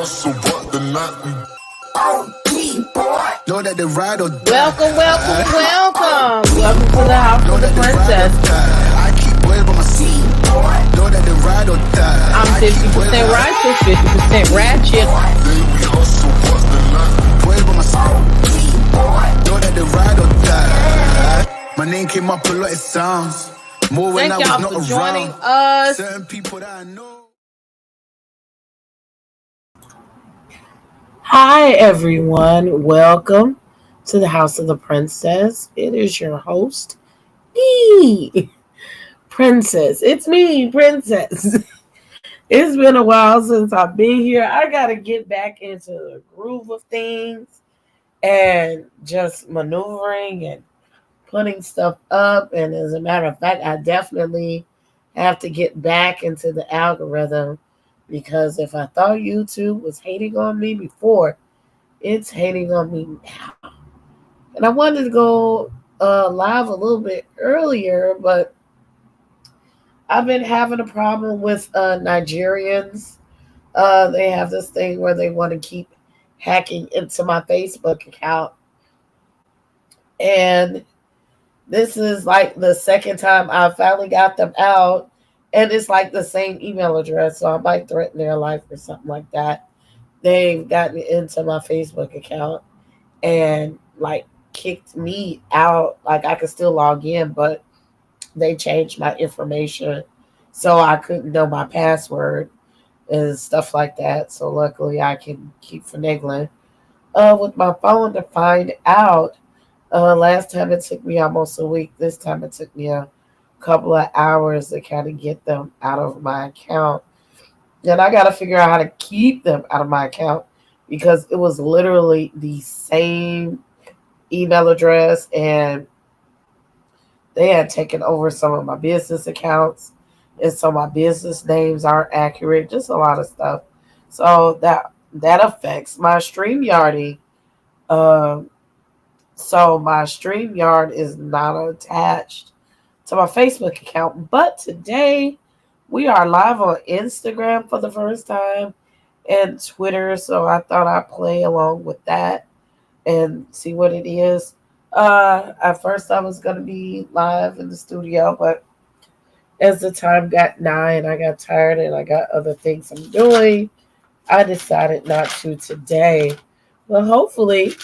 hustle, but the night. Know that they ride or die. Welcome to the house of the princess. I keep boys by my seat. Know that they ride or die. I'm 50% righteous, 50% ratchet. We hustle, but the night. Boys by my seat. Know that they ride or die. My name came up a lot of sounds. More when I was not for joining around. us. Certain people that I know. Hi, everyone. Welcome to the House of the Princess. It is your host, me, Princess. It's me, Princess. It's been a while since I've been here. I got to get back into the groove of things and just maneuvering and putting stuff up. And as a matter of fact, I definitely have to get back into the algorithm. Because if I thought YouTube was hating on me before, it's hating on me now. And I wanted to go live a little bit earlier, but I've been having a problem with Nigerians. They have this thing where they want to keep hacking into my Facebook account. And this is like the second time I finally got them out. And it's like the same email address, so I might threaten their life or something like that. They've gotten into my Facebook account and like kicked me out. Like I could still log in, but they changed my information so I couldn't know my password and stuff like that. So luckily I can keep finagling with my phone to find out. Last time it took me almost a week. This time it took me a couple of hours to kind of get them out of my account. And I got to figure out how to keep them out of my account because it was literally the same email address and they had taken over some of my business accounts and so my business names aren't accurate, just a lot of stuff. So that affects my StreamYarding. So my StreamYard is not attached to my Facebook account. But today we are live on Instagram for the first time and Twitter. So I thought I'd play along with that and see what it is. At first I was going to be live in the studio, but as the time got nigh and I got tired and I got other things I'm doing, I decided not to today. Well, hopefully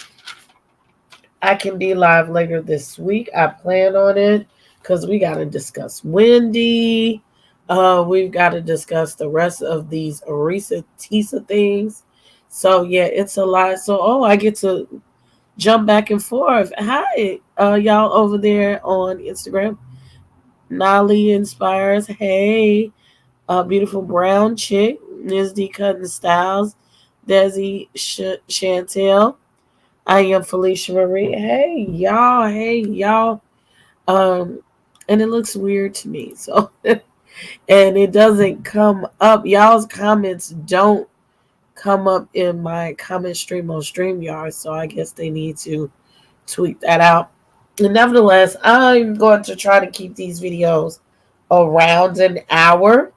I can be live later this week. I plan on it because we got to discuss Wendy. We've got to discuss the rest of these Arisa Tisa things. So, yeah, it's a lot. So, I get to jump back and forth. Hi, y'all over there on Instagram. Nolly Inspires. Hey, beautiful brown chick. Ms. D Cutting Styles. Desi Chantel. I am Felicia Marie. Hey y'all. And it looks weird to me. So and it doesn't come up. Y'all's comments don't come up in my comment stream on StreamYard. So I guess they need to tweak that out. And nevertheless, I'm going to try to keep these videos around an hour.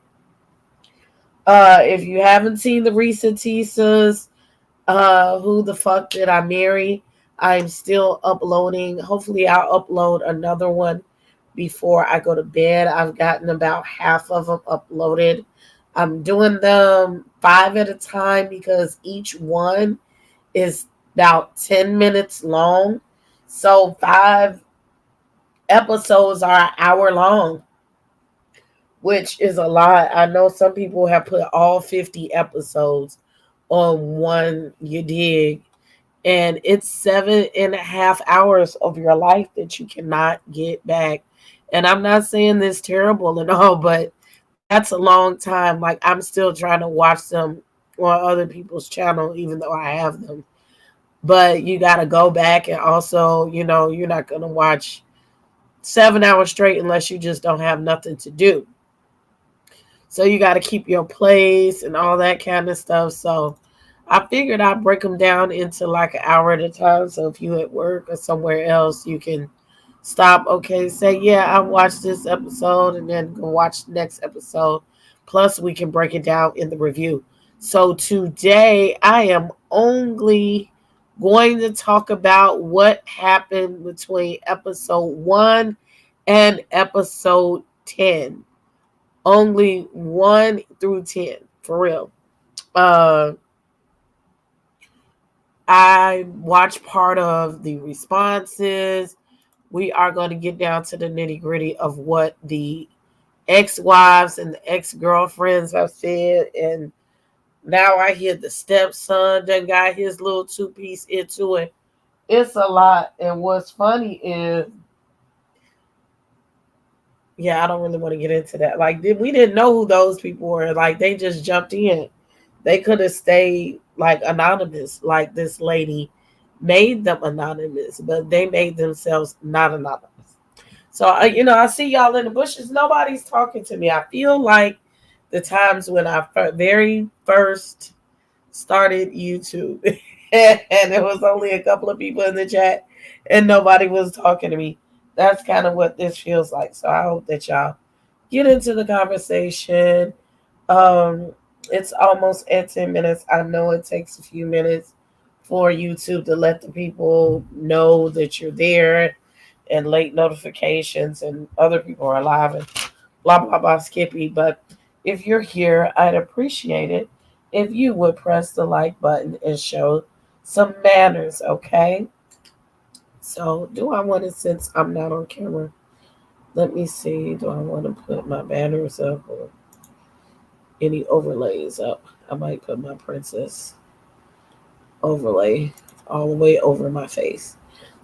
If you haven't seen the recent teasers, Who the Fuck Did I Marry? I'm still uploading. Hopefully I'll upload another one before I go to bed. I've gotten about half of them uploaded. I'm doing them 5 at a time because each one is about 10 minutes long. So 5 episodes are an hour long, which is a lot. I know some people have put all 50 episodes on one, you dig, and it's 7.5 hours of your life that you cannot get back. And I'm not saying this terrible and all, but that's a long time. Like I'm still trying to watch them on other people's channel, even though I have them. But you got to go back and also, you're not going to watch 7 hours straight unless you just don't have nothing to do. So you got to keep your place and all that kind of stuff. So I figured I'd break them down into like an hour at a time. So if you at work or somewhere else, you can stop. Okay, say, yeah, I watched this episode and then go watch the next episode. Plus, we can break it down in the review. So today I am only going to talk about what happened between episode 1 and episode 10. Only 1 through 10, for real. Uh, I watched part of the responses. We are going to get down to the nitty gritty of what the ex-wives and the ex-girlfriends have said. And now I hear the stepson that got his little two-piece into it. It's a lot. And what's funny is, yeah, I don't really want to get into that. Like, we didn't know who those people were. Like, they just jumped in. They could have stayed like anonymous. Like, this lady made them anonymous, but they made themselves not anonymous. So I see y'all in the bushes. Nobody's talking to me. I feel like the times when I very first started YouTube, and there was only a couple of people in the chat, and nobody was talking to me. That's kind of what this feels like. So I hope that y'all get into the conversation. Um, it's almost at 10 minutes. I know it takes a few minutes for YouTube to let the people know that you're there, and late notifications and other people are live and blah blah blah Skippy. But if you're here, I'd appreciate it if you would press the like button and show some manners, okay? So do I want to, since I'm not on camera, let me see, do I want to put my banners up or any overlays up? I might put my princess overlay all the way over my face.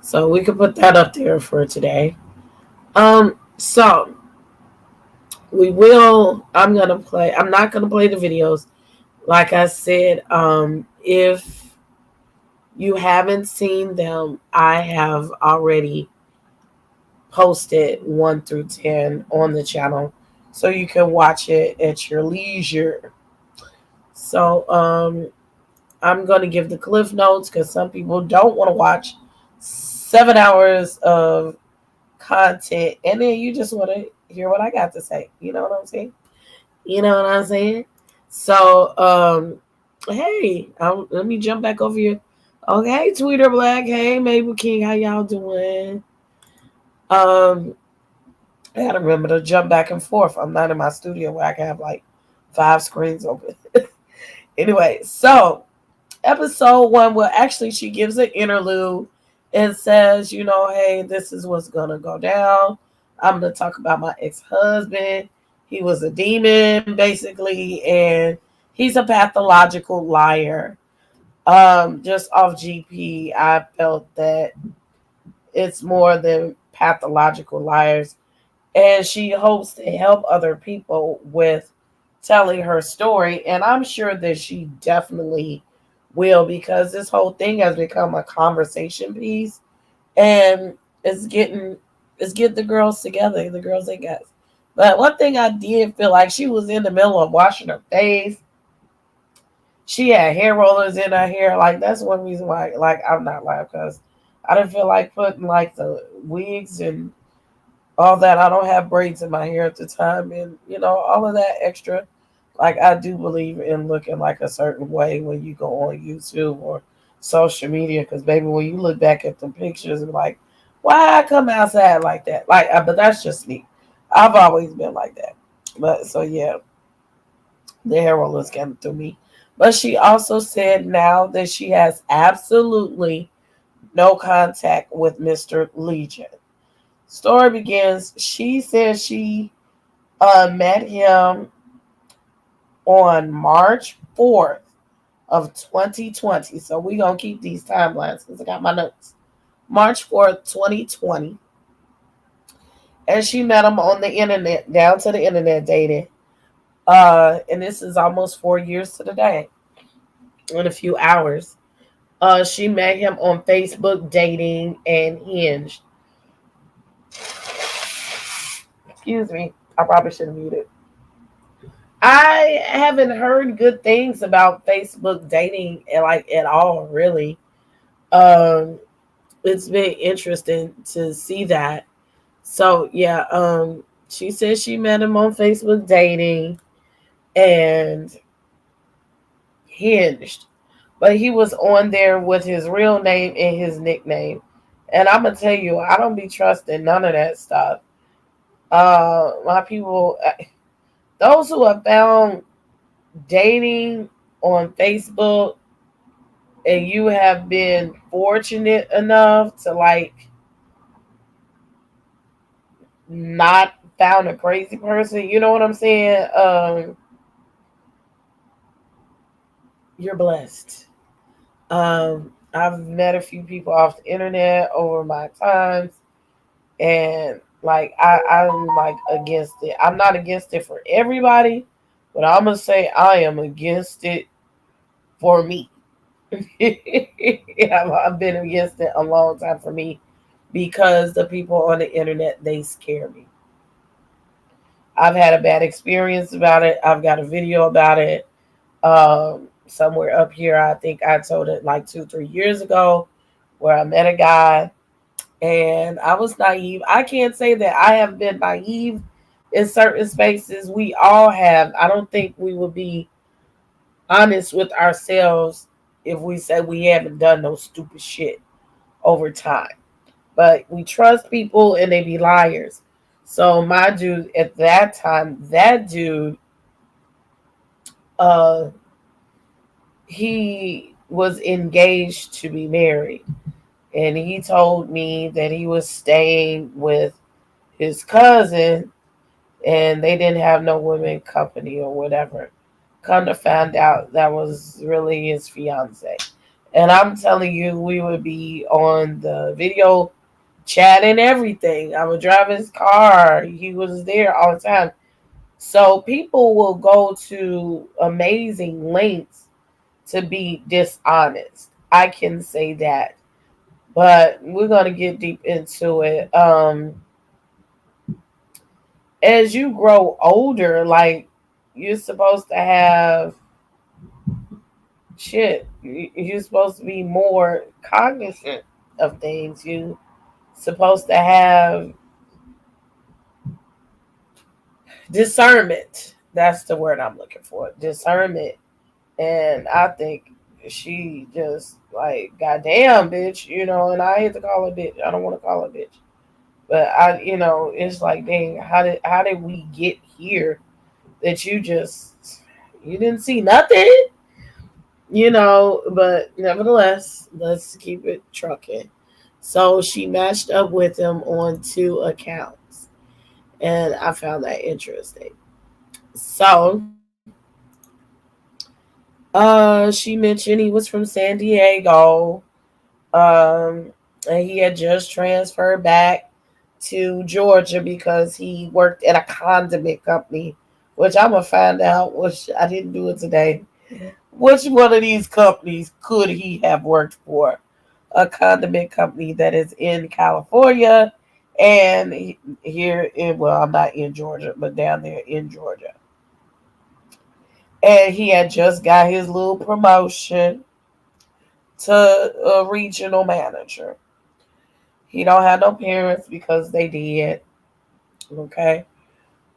So we can put that up there for today. So I'm not gonna play the videos. Like I said, if you haven't seen them, I have already posted 1 through 10 on the channel, so you can watch it at your leisure. So I'm gonna give the cliff notes because some people don't want to watch 7 hours of content, and then you just want to hear what I got to say. You know what I'm saying? You know what I'm saying? So, hey, let me jump back over here. Okay, Tweeter Black. Hey, Mabel King, how y'all doing? I gotta remember to jump back and forth. I'm not in my studio where I can have like 5 screens open. Anyway, so episode 1, well, actually, she gives an interlude and says, hey, this is what's gonna go down. I'm gonna talk about my ex-husband. He was a demon, basically, and he's a pathological liar. Just off GP, I felt that it's more than pathological liars, and she hopes to help other people with telling her story, and I'm sure that she definitely will, because this whole thing has become a conversation piece, and it's getting the girls together, the girls and guys. But one thing I did feel like, she was in the middle of washing her face. She had hair rollers in her hair. Like, that's one reason why, like, I'm not lying, because I didn't feel like putting like the wigs and all that. I don't have braids in my hair at the time, and all of that extra. Like, I do believe in looking like a certain way when you go on YouTube or social media, because baby, when you look back at the pictures, and like, why I come outside like that? Like, but that's just me. I've always been like that. But so yeah, the hair rollers came through me. But she also said now that she has absolutely no contact with Mr. Legion. Story begins. She says she met him on March 4th of 2020. So we're going to keep these timelines because I got my notes. March 4th, 2020. And she met him on the internet, down to the internet dating. And this is almost 4 years to the day, in a few hours. She met him on Facebook dating and Hinge. Excuse me. I probably should have muted. I haven't heard good things about Facebook dating, like, at all, really. Um, it's been interesting to see that. So yeah, she says she met him on Facebook dating, and hinged. But he was on there with his real name and his nickname. And I'm gonna tell you, I don't be trusting none of that stuff. My people, those who have found dating on Facebook and you have been fortunate enough to like not found a crazy person, you know what I'm saying? You're blessed. I've met a few people off the internet over my times, and like I'm like against it. I'm not against it for everybody, but I'm gonna say I am against it for me. I've been against it a long time for me because the people on the internet, they scare me. I've had a bad experience about it. I've got a video about it somewhere up here. I think I told it like 2, 3 years ago, where I met a guy and I was naive. I can't say that I have been naive in certain spaces. We all have. I don't think we would be honest with ourselves if we said we haven't done no stupid shit over time. But we trust people and they be liars. So my dude at that time, that dude, uh, he was engaged to be married. And he told me that he was staying with his cousin and they didn't have no women company or whatever. Come to find out that was really his fiance. And I'm telling you, we would be on the video chat and everything. I would drive his car. He was there all the time. So people will go to amazing lengths to be dishonest. I can say that. But we're gonna get deep into it. As you grow older, like you're supposed to have shit. You're supposed to be more cognizant of things. You supposed to have discernment. That's the word I'm looking for. Discernment. And I think she just like, goddamn, bitch, and I hate to call her bitch. I don't want to call her bitch. But it's like, dang, how did we get here that you didn't see nothing? But nevertheless, let's keep it trucking. So she matched up with him on 2 accounts. And I found that interesting. So she mentioned he was from San Diego. And he had just transferred back to Georgia because he worked at a condiment company, which I'm gonna find out, which I didn't do it today. Which one of these companies could he have worked for? A condiment company that is in California and here in, well, I'm not in Georgia, but down there in Georgia. And he had just got his little promotion to a regional manager. He don't have no parents because they did. Okay.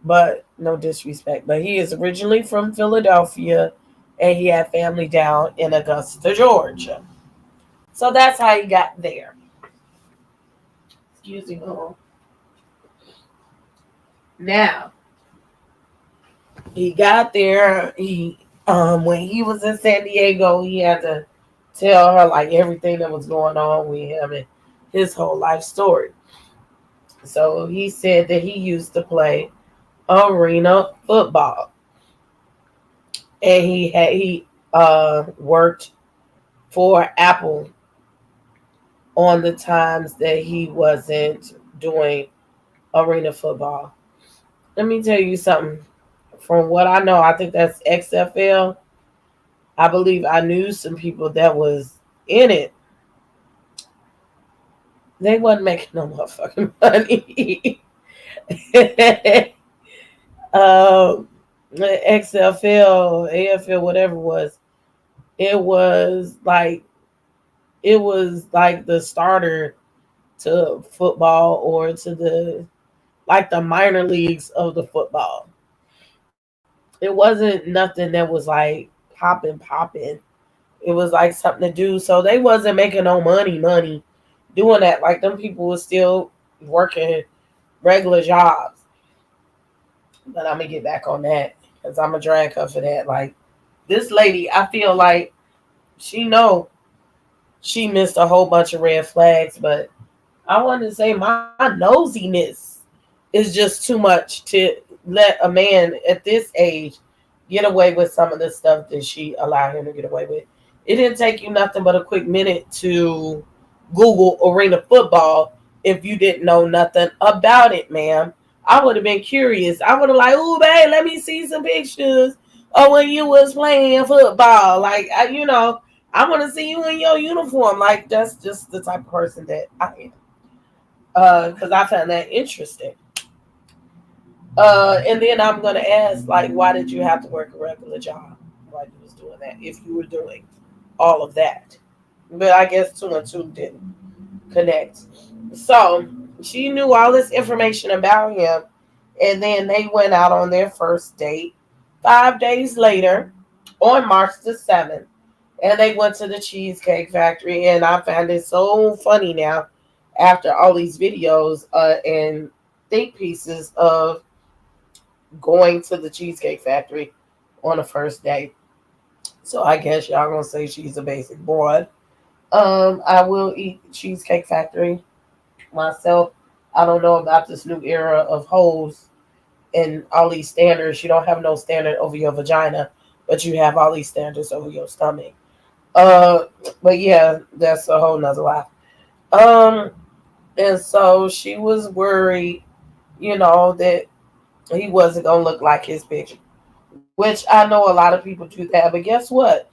But no disrespect. But he is originally from Philadelphia and he had family down in Augusta, Georgia. So that's how he got there. Excuse me. Now, he got there. He when he was in San Diego, he had to tell her like everything that was going on with him and his whole life story. So he said that he used to play arena football, and he worked for Apple on the times that he wasn't doing arena football. Let me tell you something. From what I know, I think that's XFL. I believe I knew some people that was in it. They wasn't making no motherfucking money. um, XFL, AFL, whatever it was, it was like the starter to football or to the minor leagues of the football. It wasn't nothing that was like popping. It was like something to do. So they wasn't making no money doing that. Like them people was still working regular jobs. But I'm gonna get back on that because I'm gonna drag her for that. Like this lady, I feel like she know she missed a whole bunch of red flags, but I want to say my nosiness is just too much to let a man at this age get away with some of the stuff that she allowed him to get away with. It didn't take you nothing but a quick minute to Google arena football if you didn't know nothing about it, ma'am. I would have been curious. I would have like, ooh, babe, let me see some pictures of when you was playing football. Like, I want to see you in your uniform. Like, that's just the type of person that I am. Because I found that interesting. And then I'm gonna ask, like, why did you have to work a regular job while you was doing that? If you were doing all of that, but I guess two and two didn't connect. So she knew all this information about him, and then they went out on their first date 5 days later, on March 7th, and they went to the Cheesecake Factory. And I found it so funny now, after all these videos and think pieces of going to the Cheesecake Factory on a first date. So I guess y'all gonna say she's a basic broad. I will eat Cheesecake Factory myself. I don't know about this new era of hoes and all these standards. You don't have no standard over your vagina, but you have all these standards over your stomach. Uh, but yeah, that's a whole nother life. Um, and so she was worried, that he wasn't gonna look like his picture. Which I know a lot of people do that, but guess what?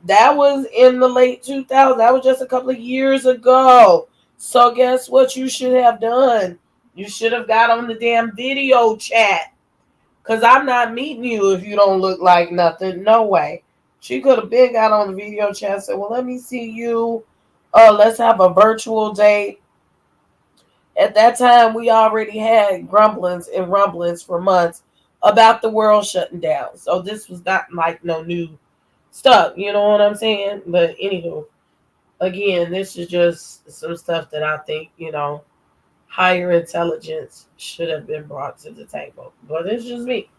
That was in the late 2000s. That was just a couple of years ago. So guess what you should have done? You should have got on the damn video chat. Cause I'm not meeting you if you don't look like nothing. No way. She could have been got on the video chat and said, well, let me see you. Let's have a virtual date. At that time, we already had grumblings and rumblings for months about the world shutting down. So this was not like no new stuff. You know what I'm saying? But anywho, again, this is just some stuff that I think, higher intelligence should have been brought to the table. But it's just me.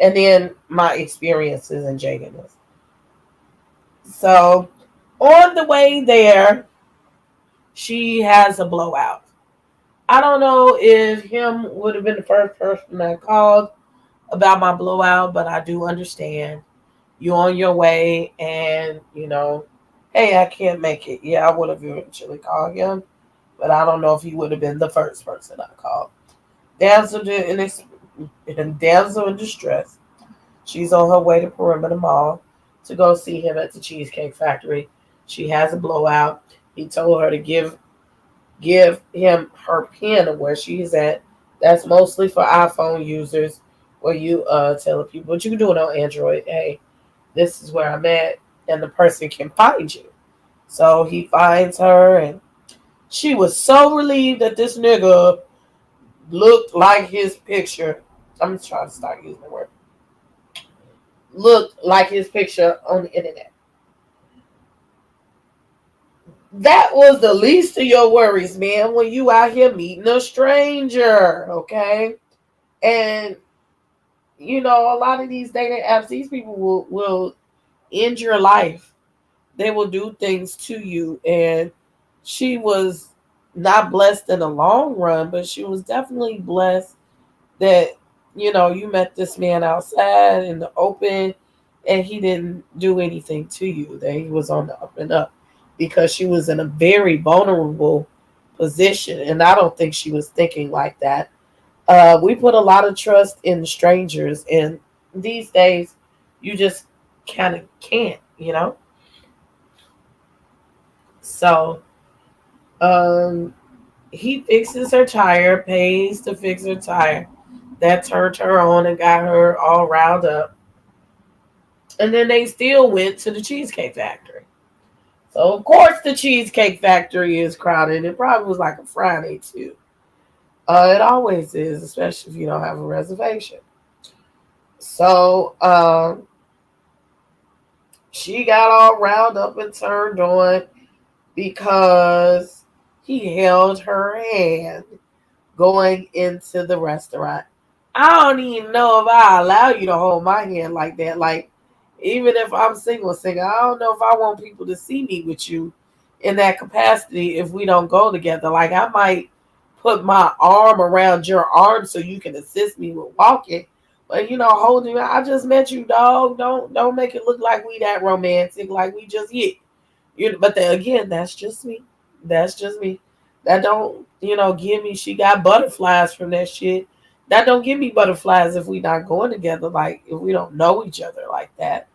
And then my experiences in dating this. So on the way there, she has a blowout. I don't know if him would have been the first person that called about my blowout, but I do understand you on your way and, hey, I can't make it. Yeah, I would have eventually called him, but I don't know if he would have been the first person I called. Damsel in distress. She's on her way to Perimeter Mall to go see him at the Cheesecake Factory. She has a blowout. He told her to give him her pin of where she's at. That's mostly for iPhone users, where you tell people, but you can do it on Android. Hey, this is where I'm at, and the person can find you. So he finds her, and she was so relieved that this nigga looked like his picture. I'm trying to start using the word. Looked like his picture on the internet. That was the least of your worries, man, when you out here meeting a stranger, okay? And, a lot of these dating apps, these people will end your life. They will do things to you. And she was not blessed in the long run, but she was definitely blessed that, you met this man outside in the open and he didn't do anything to you, that he was on the up and up, because she was in a very vulnerable position. And I don't think she was thinking like that. We put a lot of trust in strangers, and these days you just kind of can't. So he fixes her tire, pays to fix her tire. That turned her on and got her all riled up. And then they still went to the Cheesecake Factory. So, of course, the Cheesecake Factory is crowded. It probably was like a Friday, too. It always is, especially if you don't have a reservation. So, she got all riled up and turned on because he held her hand going into the restaurant. I don't even know if I allow you to hold my hand like that. Like, even if I'm single, I don't know if I want people to see me with you in that capacity if we don't go together. Like, I might put my arm around your arm so you can assist me with walking. But holding, I just met you, dog. Don't make it look like we that romantic, like we just hit. But again, that's just me. That's just me. That don't, give me. She got butterflies from that shit. That don't give me butterflies if we not going together. Like, if we don't know each other like that.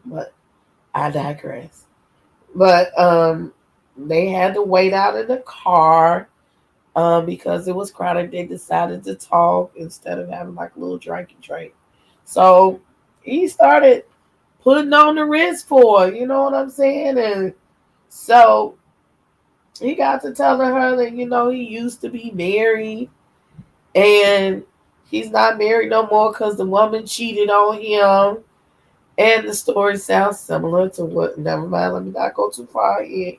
But I digress. But they had to wait out in the car because it was crowded. They decided to talk instead of having like a little drinky drink. So he started putting on the wrist for her, you know what I'm saying? And so he got to telling her that, he used to be married and he's not married no more because the woman cheated on him. And the story sounds similar to what, never mind, let me not go too far ahead.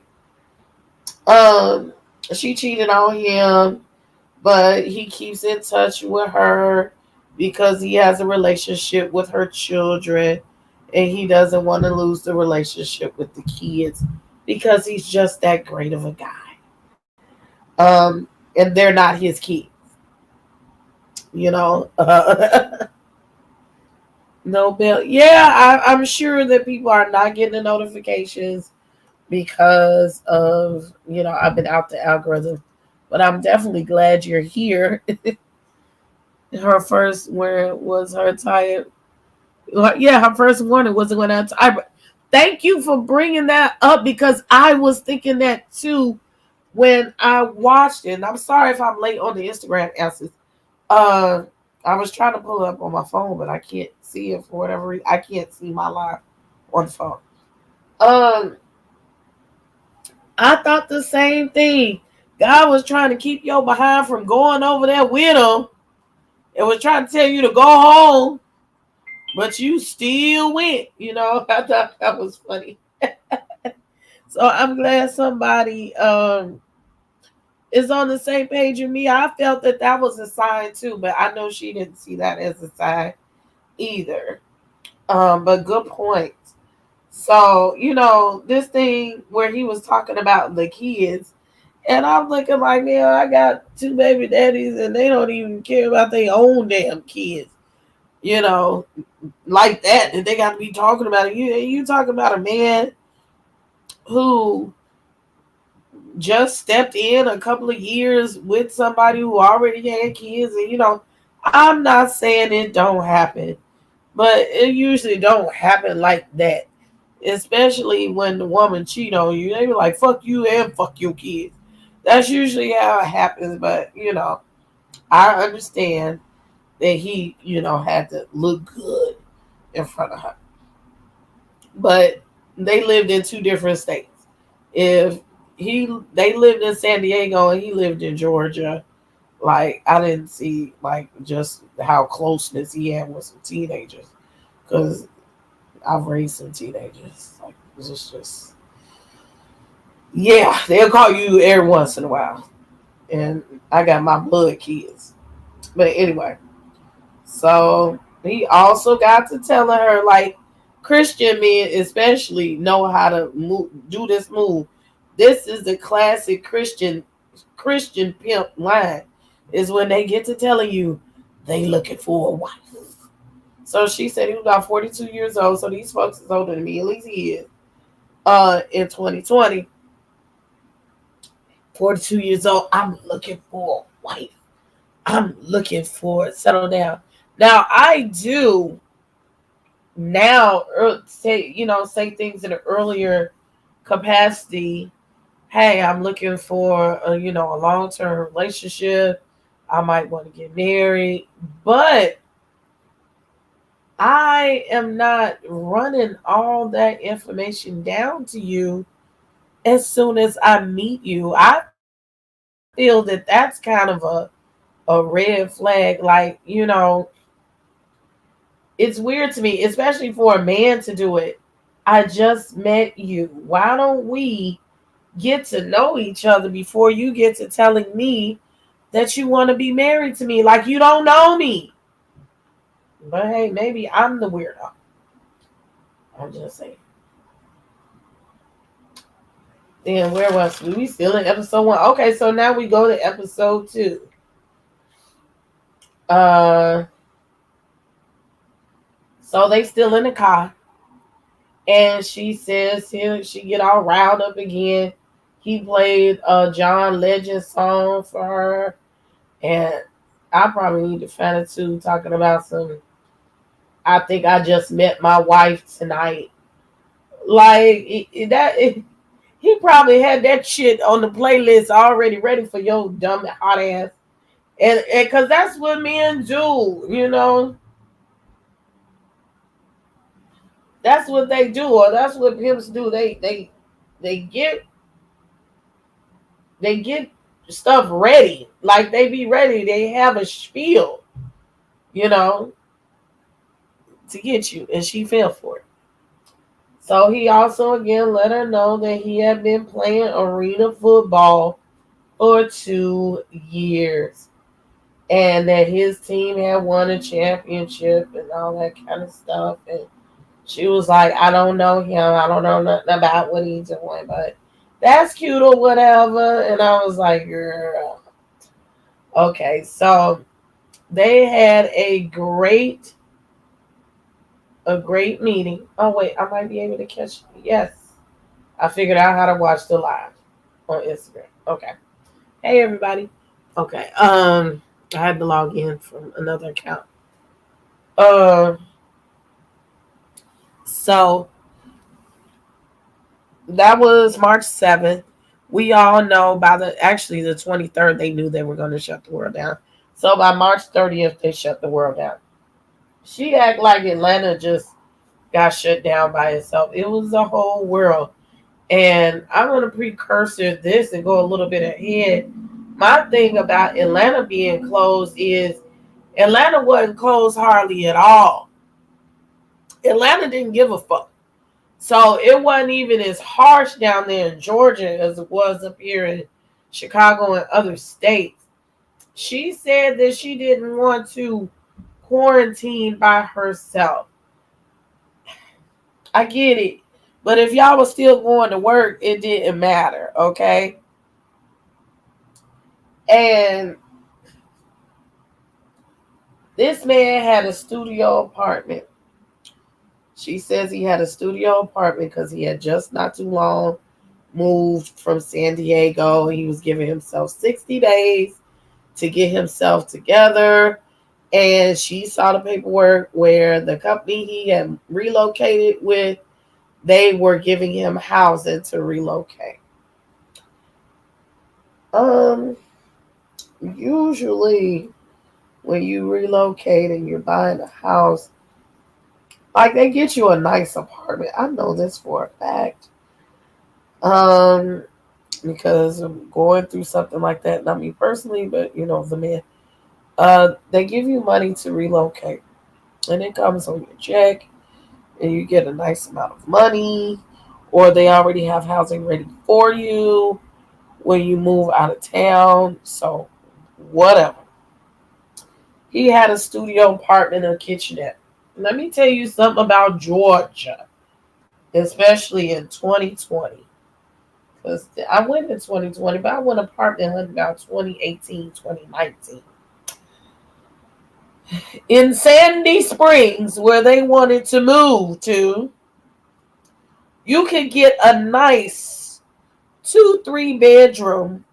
Um, she cheated on him, but he keeps in touch with her because he has a relationship with her children and he doesn't want to lose the relationship with the kids because he's just that great of a guy. And they're not his kids, you know. No bill. Yeah, I'm sure that people are not getting the notifications because of, I've been out the algorithm. But I'm definitely glad you're here. Her first where was her tired. Yeah, her first warning wasn't when I. Thank you for bringing that up because I was thinking that too when I watched it. And I'm sorry if I'm late on the Instagram answers. Uh, I was trying to pull it up on my phone, but I can't see it for whatever reason. I can't see my live on the phone. Um, I thought the same thing. God was trying to keep your behind from going over there with him. It was trying to tell you to go home, but you still went. I thought that was funny. So I'm glad somebody is on the same page with me. I felt that that was a sign too, but I know she didn't see that as a sign either. But good point. So, this thing where he was talking about the kids, and I'm looking like, man, I got two baby daddies and they don't even care about their own damn kids, you know, like that. And they got to be talking about it. You talking about a man who just stepped in a couple of years with somebody who already had kids. And, I'm not saying it don't happen, but it usually don't happen like that. Especially when the woman cheat on you. They be like, fuck you and fuck your kids. That's usually how it happens. But, I understand that he, had to look good in front of her. But they lived in two different states. If they lived in San Diego and he lived in Georgia, like I didn't see like just how closeness he had with some teenagers. Because I've raised some teenagers. Like it's just yeah, they'll call you every once in a while. And I got my blood kids. But anyway, so he also got to telling her like Christian men especially know how to do this move. This is the classic Christian pimp line is when they get to telling you they looking for a wife. So she said he was about 42 years old. So these folks is older than me. At least he is. In 2020, 42 years old. I'm looking for a wife. I'm looking for settle down. Now I do now say things in an earlier capacity. Hey, I'm looking for a long term relationship. I might want to get married, but I am not running all that information down to you as soon as I meet you. I feel that that's kind of a red flag. Like, It's weird to me, especially for a man to do it. I just met you. Why don't we get to know each other before you get to telling me that you want to be married to me like you don't know me? But hey, maybe I'm the weirdo. I'm just saying. Then where was we? We still in episode 1. Okay, so now we go to episode 2. Uh, so they still in the car, and she says here she get all riled up again. He played a John Legend song for her, and I probably need to find it too, talking about some. I think I just met my wife tonight. Like he probably had that shit on the playlist already ready for your dumb hot ass. And because that's what men do, that's what they do, or that's what pimps do. They get they get stuff ready, like they be ready. They have a spiel, you know, to get you, and she fell for it. So he also again let her know that he had been playing arena football for 2 years, and that his team had won a championship and all that kind of stuff. And she was like, I don't know him. I don't know nothing about what he's doing, but that's cute or whatever. And I was like, girl. Okay, so they had a great meeting. Oh wait, I might be able to catch. Yes, I figured out how to watch the live on Instagram. Okay. Hey everybody. Okay. I had to log in from another account. Uh so that was March 7th. We all know by the 23rd they knew they were going to shut the world down. So by March 30th they shut the world down. She act like Atlanta just got shut down by itself. It was the whole world. And I'm going to precursor this and go a little bit ahead. My thing about Atlanta being closed is Atlanta wasn't closed hardly at all. Atlanta didn't give a fuck. So it wasn't even as harsh down there in Georgia as it was up here in Chicago and other states. She said that she didn't want to quarantine by herself. I get it. But if y'all was still going to work, it didn't matter, okay? And this man had a studio apartment. She says he had a studio apartment because he had just not too long moved from San Diego. He was giving himself 60 days to get himself together. And she saw the paperwork where the company he had relocated with, they were giving him housing to relocate. Usually when you relocate and you're buying a house, like they get you a nice apartment. I know this for a fact. Because I'm going through something like that. Not me personally, but the man. They give you money to relocate. And it comes on your check and you get a nice amount of money. Or they already have housing ready for you when you move out of town. So whatever. He had a studio apartment and a kitchenette. Let me tell you something about Georgia, especially in 2020. Because I went in 2020, but I went apartment hunting about 2018, 2019. In Sandy Springs, where they wanted to move to, you could get a nice 2-3 bedroom,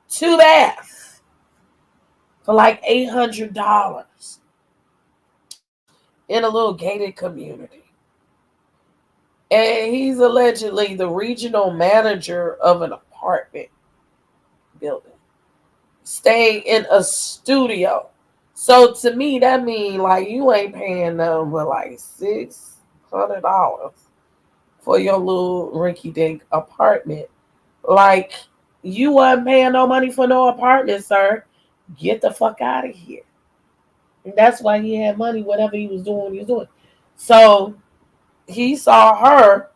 2 bath for like $800 in a little gated community. And he's allegedly the regional manager of an apartment building, staying in a studio. So to me, that means like you ain't paying them but like $600 for your little rinky-dink apartment. Like you wasn't paying no money for no apartment, sir. Get the fuck out of here. That's why he had money, whatever he was doing, he was doing. So he saw her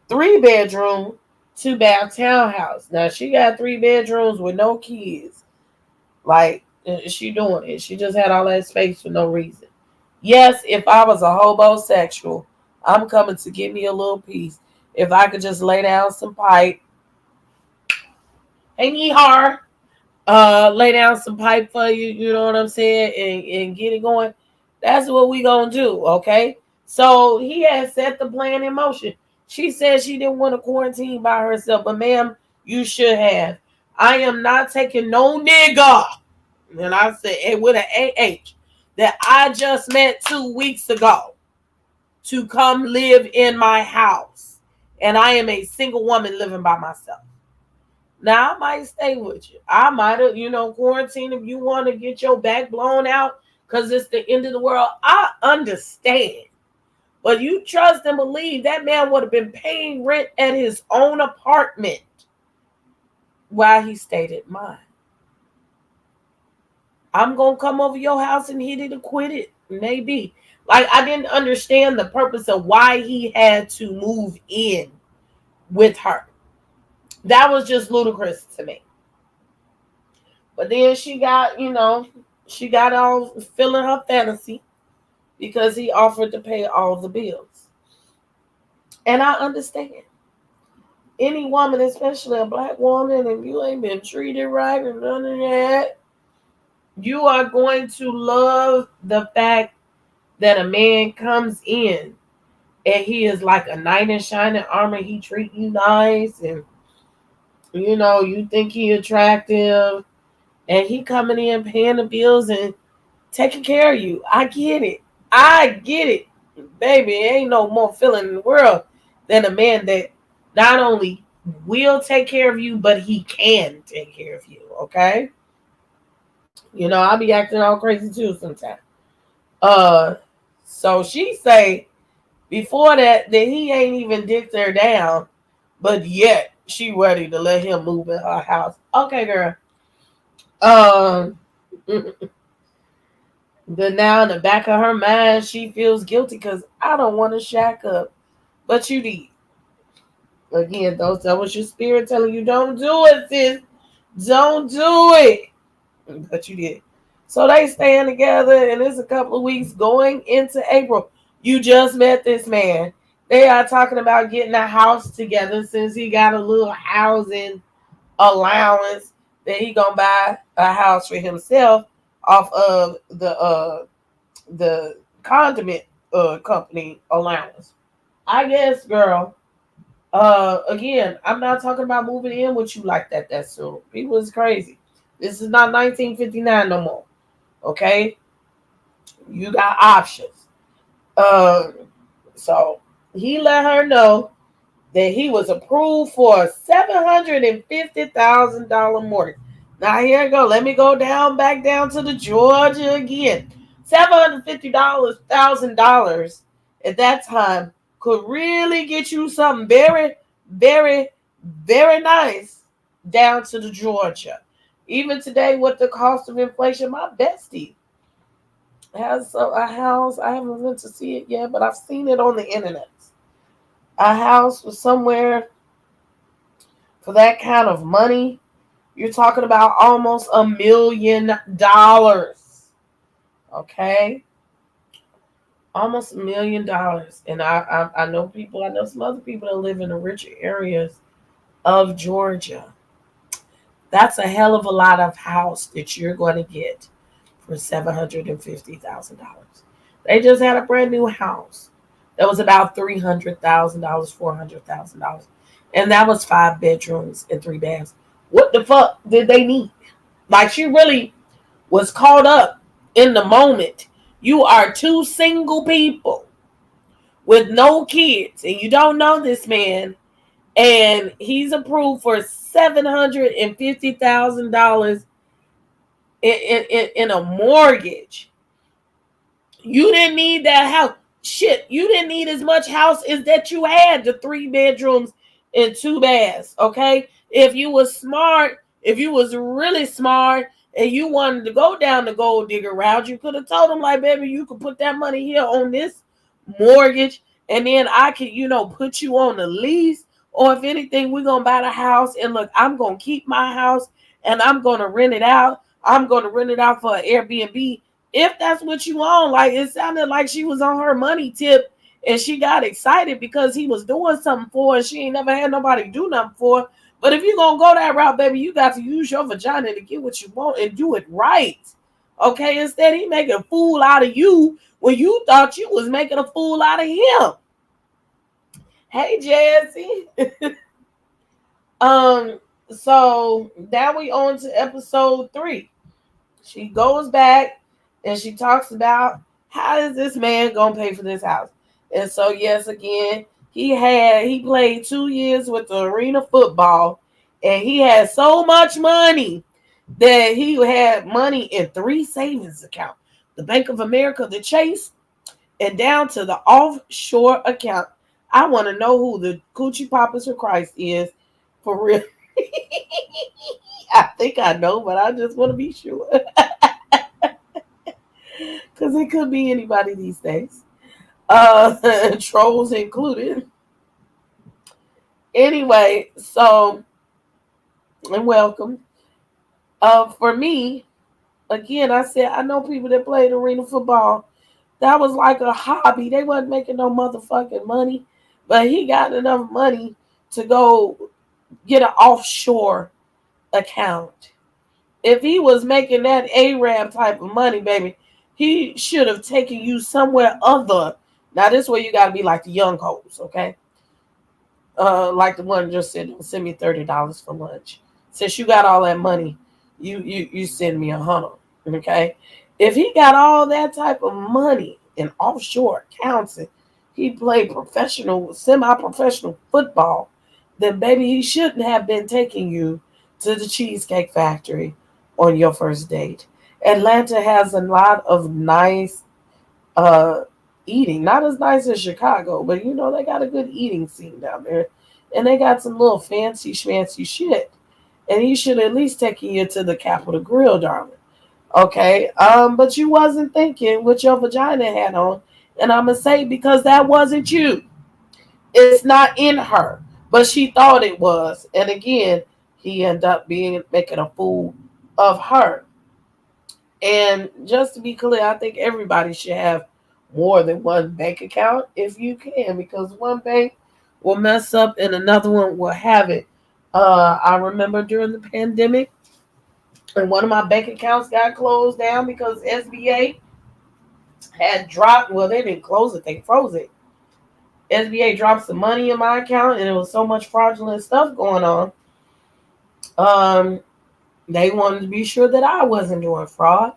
3 bedroom, 2 bath townhouse. Now she got 3 bedrooms with no kids. Like, she doing it. She just had all that space for no reason. Yes, if I was a homosexual, I'm coming to give me a little piece. If I could just lay down some pipe, and yeehaw, lay down some pipe for you, you know what I'm saying, and get it going. That's what we gonna do, okay? So he had set the plan in motion. She said she didn't want to quarantine by herself, but ma'am, you should have. I am not taking no nigga, and I said it with an AH, that I just met 2 weeks ago to come live in my house. And I am a single woman living by myself. Now I might stay with you. I might have, quarantine if you want to get your back blown out because it's the end of the world. I understand. But you trust and believe that man would have been paying rent at his own apartment while he stayed at mine. I'm going to come over your house and hit it or quit it. Maybe. Like, I didn't understand the purpose of why he had to move in with her. That was just ludicrous to me. But then she got all filling her fantasy because he offered to pay all the bills. And I understand. Any woman, especially a black woman, if you ain't been treated right or none of that, you are going to love the fact that a man comes in and he is like a knight in shining armor. He treat you nice and you think he attractive and he coming in paying the bills and taking care of you. I get it. Baby, ain't no more feeling in the world than a man that not only will take care of you, but he can take care of you, okay? I'll be acting all crazy too sometimes. So she say before that he ain't even dicked her down, but yet she ready to let him move in her house. Okay, girl. But now in the back of her mind, she feels guilty because I don't want to shack up. But you did. Again, that was your spirit telling you don't do it, sis. Don't do it. But you did. So they staying together, and it's a couple of weeks going into April. You just met this man. They are talking about getting a house together since he got a little housing allowance that he gonna buy a house for himself off of the condiment company allowance. I guess, girl. Again, I'm not talking about moving in with you like that soon. People is crazy. This is not 1959 no more. Okay, you got options. So he let her know that he was approved for a $750,000 mortgage. Now here I go. Let me go back down to the Georgia again. $750,000 at that time could really get you something very, very, very nice down to the Georgia. Even today, with the cost of inflation, my bestie has a house. I haven't been to see it yet, but I've seen it on the internet. A house was somewhere for that kind of money. You're talking about almost $1 million. Okay? Almost $1 million. And I know people, I know some other people that live in the richer areas of Georgia. That's a hell of a lot of house that you're going to get for $750,000. They just had a brand new house that was about $300,000, $400,000. And that was 5 bedrooms and 3 baths. What the fuck did they need? Like, she really was caught up in the moment. You are 2 single people with no kids, and you don't know this man, and he's approved for $750,000 in a mortgage. You didn't need that house. Shit, you didn't need as much house as that you had, the 3 bedrooms and 2 baths, okay? If you was smart, if you was really smart and you wanted to go down the gold digger route, you could have told him, like, baby, you could put that money here on this mortgage, and then I can, put you on the lease. Or if anything, we're going to buy the house. And look, I'm going to keep my house and I'm going to rent it out. I'm going to rent it out for an Airbnb. If that's what you want. Like, it sounded like she was on her money tip and she got excited because he was doing something for her and she ain't never had nobody do nothing for her. But if you're going to go that route, baby, you got to use your vagina to get what you want and do it right. Okay? Instead, he making a fool out of you when you thought you was making a fool out of him. Hey, Jazzy. So now we on to episode 3. She goes back and she talks about how is this man gonna pay for this house. And so yes, again, he played 2 years with the arena football, and he had so much money that he had money in 3 savings accounts: the Bank of America, the Chase, and down to the offshore account. I want to know who the Coochie Papas for Christ is for real. I think I know, but I just want to be sure. Because it could be anybody these days. Trolls included. Anyway, so, and welcome. For me, again, I said, I know people that played arena football. That was like a hobby. They wasn't making no motherfucking money. But he got enough money to go get an offshore account. If he was making that Arab type of money, baby, he should have taken you somewhere other. Now, this way you got to be like the young hoes, okay? Like the one just said, send me $30 for lunch. Since you got all that money, you send me $100, okay? If he got all that type of money in offshore accounts, and he played professional, semi-professional football, then baby, he shouldn't have been taking you to the Cheesecake Factory on your first date. Atlanta has a lot of nice eating. Not as nice as Chicago, but they got a good eating scene down there. And they got some little fancy schmancy shit. And he should at least taking you to the Capitol Grill, darling. Okay? But you wasn't thinking what your vagina had on. And I'm gonna say, because that wasn't you. It's not in her. But she thought it was. And again, he ended up making a fool of her. And just to be clear, I think everybody should have more than one bank account if you can, because one bank will mess up and another one will have it. I remember during the pandemic, and one of my bank accounts got closed down because SBA had dropped. Well, they didn't close it; they froze it. SBA dropped some money in my account, and there was so much fraudulent stuff going on. They wanted to be sure that I wasn't doing fraud.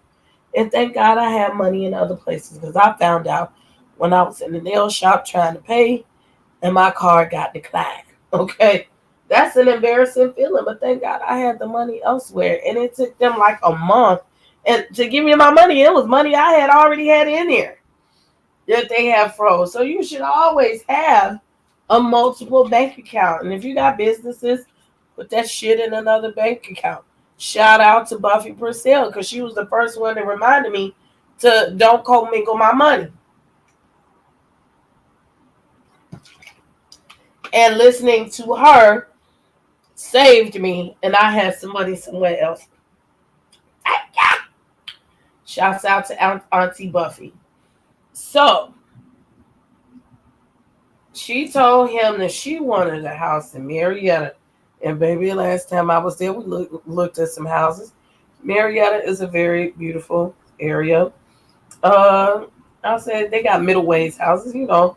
And thank God I have money in other places, because I found out when I was in the nail shop trying to pay and my card got declined. Okay. That's an embarrassing feeling, but thank God I had the money elsewhere. And it took them like a month and to give me my money. It was money I had already had in there that they have froze. So you should always have a multiple bank account. And if you got businesses, put that shit in another bank account. Shout out to Buffy Purcell, because she was the first one that reminded me to don't commingle my money. And listening to her saved me, and I had some money somewhere else. Shouts out to Auntie Buffy. So, she told him that she wanted a house in Marietta. And baby, last time I was there, we looked at some houses. Marietta is a very beautiful area. I said they got middle wage houses, anywhere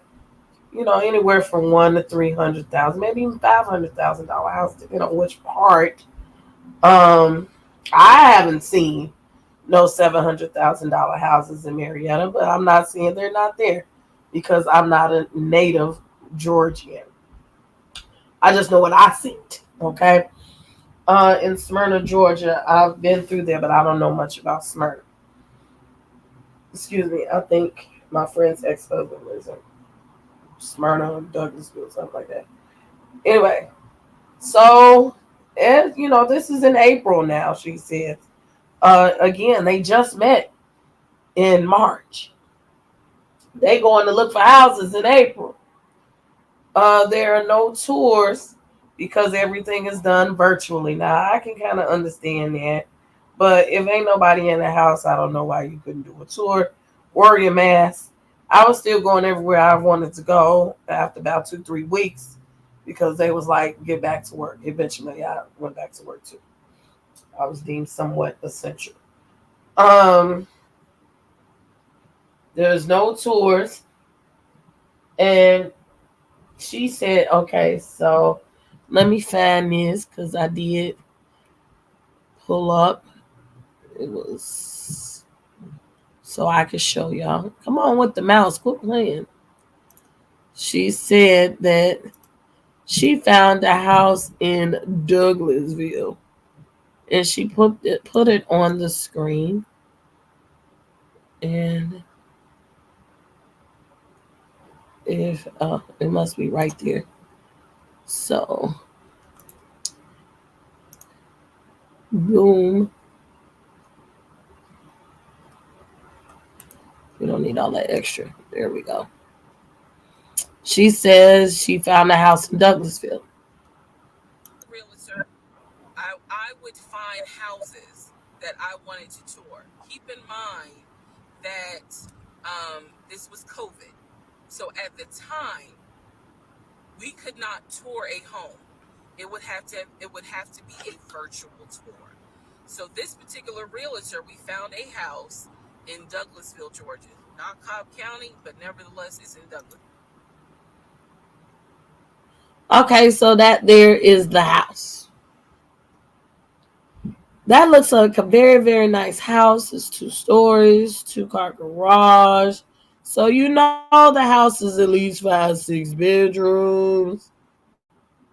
from $1 to $300,000, maybe even $500,000 house, depending on which part. I haven't seen no $700,000 houses in Marietta, but I'm not saying they're not there because I'm not a native Georgian. I just know what I seen. Okay. In Smyrna, Georgia, I've been through there, but I don't know much about Smyrna. Excuse me. I think my friend's ex-husband lives in Smyrna, Douglasville, something like that. Anyway, so, and this is in April now, she says. Again, they just met in March. They going to look for houses in April. There are no tours because everything is done virtually. Now I can kind of understand that, but if ain't nobody in the house, I don't know why you couldn't do a tour. Wear your mask. I was still going everywhere I wanted to go after about 2 3 weeks because they was like get back to work. Eventually, I went back to work too. I was deemed somewhat essential. Um, there's no tours, and she said, okay, so let me find this because I did pull up. It was so I could show y'all. Come on with the mouse, quit playing. She said that she found a house in Douglasville, and she put it on the screen, and if it must be right there. So boom, we don't need all that extra. There we go. She says she found a house in Douglasville. Okay, so that there is the house. That looks like a very, very nice house. It's 2 stories, 2-car garage. So you know the house is at least 5 6 bedrooms.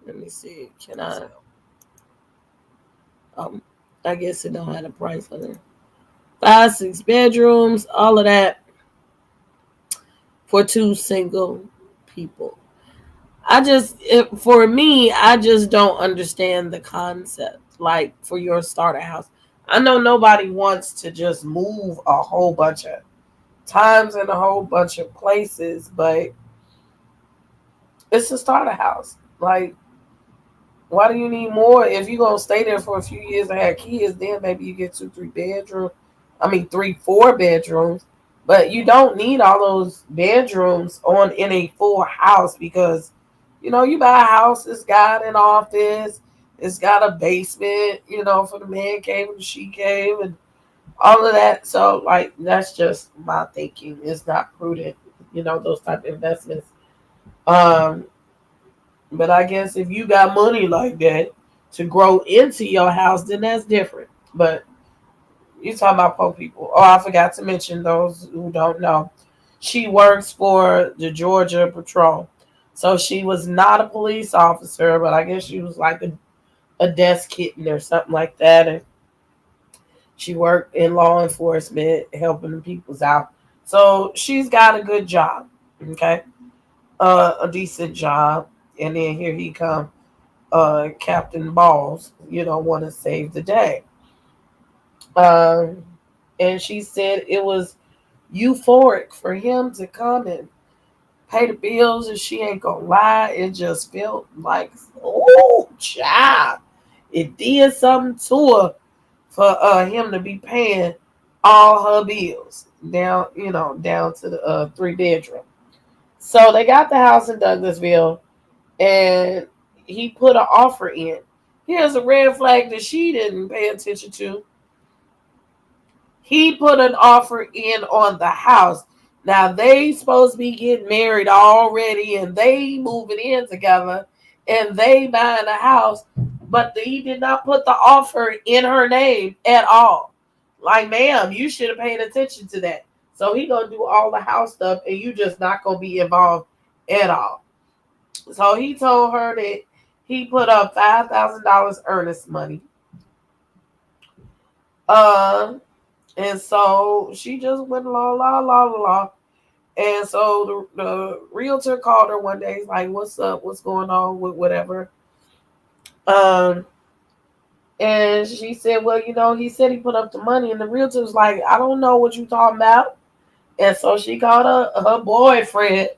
Let me see. Can I? Um, I guess it don't have a price on it. 5 6 bedrooms, all of that for 2 single people. For me, I just don't understand the concept. Like for your starter house, I know nobody wants to just move a whole bunch of times in a whole bunch of places, but it's a starter house. Like, why do you need more? If you're gonna stay there for a few years and have kids, then maybe you get 2 3 bedrooms. I mean 3 4 bedrooms. But you don't need all those bedrooms on in a full house because you buy a house, it's got an office, it's got a basement, for the man cave and the she cave and all of that. So like that's just my thinking. It's not prudent, those type of investments. Um, but I guess if you got money like that to grow into your house, then that's different. But you talking about poor people. Oh, I forgot to mention those who don't know. She works for the Georgia Patrol. So she was not a police officer, but I guess she was like a desk kitten or something like that. And she worked in law enforcement, helping the peoples out. So she's got a good job. Okay. A decent job. And then here he come, Captain Balls, want to save the day. Um, and she said it was euphoric for him to come and pay the bills, and she ain't gonna lie, it just felt like, oh, child, it did something to her for him to be paying all her bills down, down to the 3 bedroom. So they got the house in Douglasville, and he put an offer in. Here's a red flag that she didn't pay attention to. He put an offer in on the house. Now they supposed to be getting married already, and they moving in together, and they buying a house, but he did not put the offer in her name at all. Like, ma'am, you should have paid attention to that. So he gonna do all the house stuff, and you just not gonna be involved at all. So he told her that he put up $5,000 earnest money. Uh, and so she just went la la la la. And so the realtor called her one day. He's like, "What's up? What's going on with whatever?" Um, And she said, well, he said he put up the money. And the realtor was like, I don't know what you talking about. And so she called her boyfriend,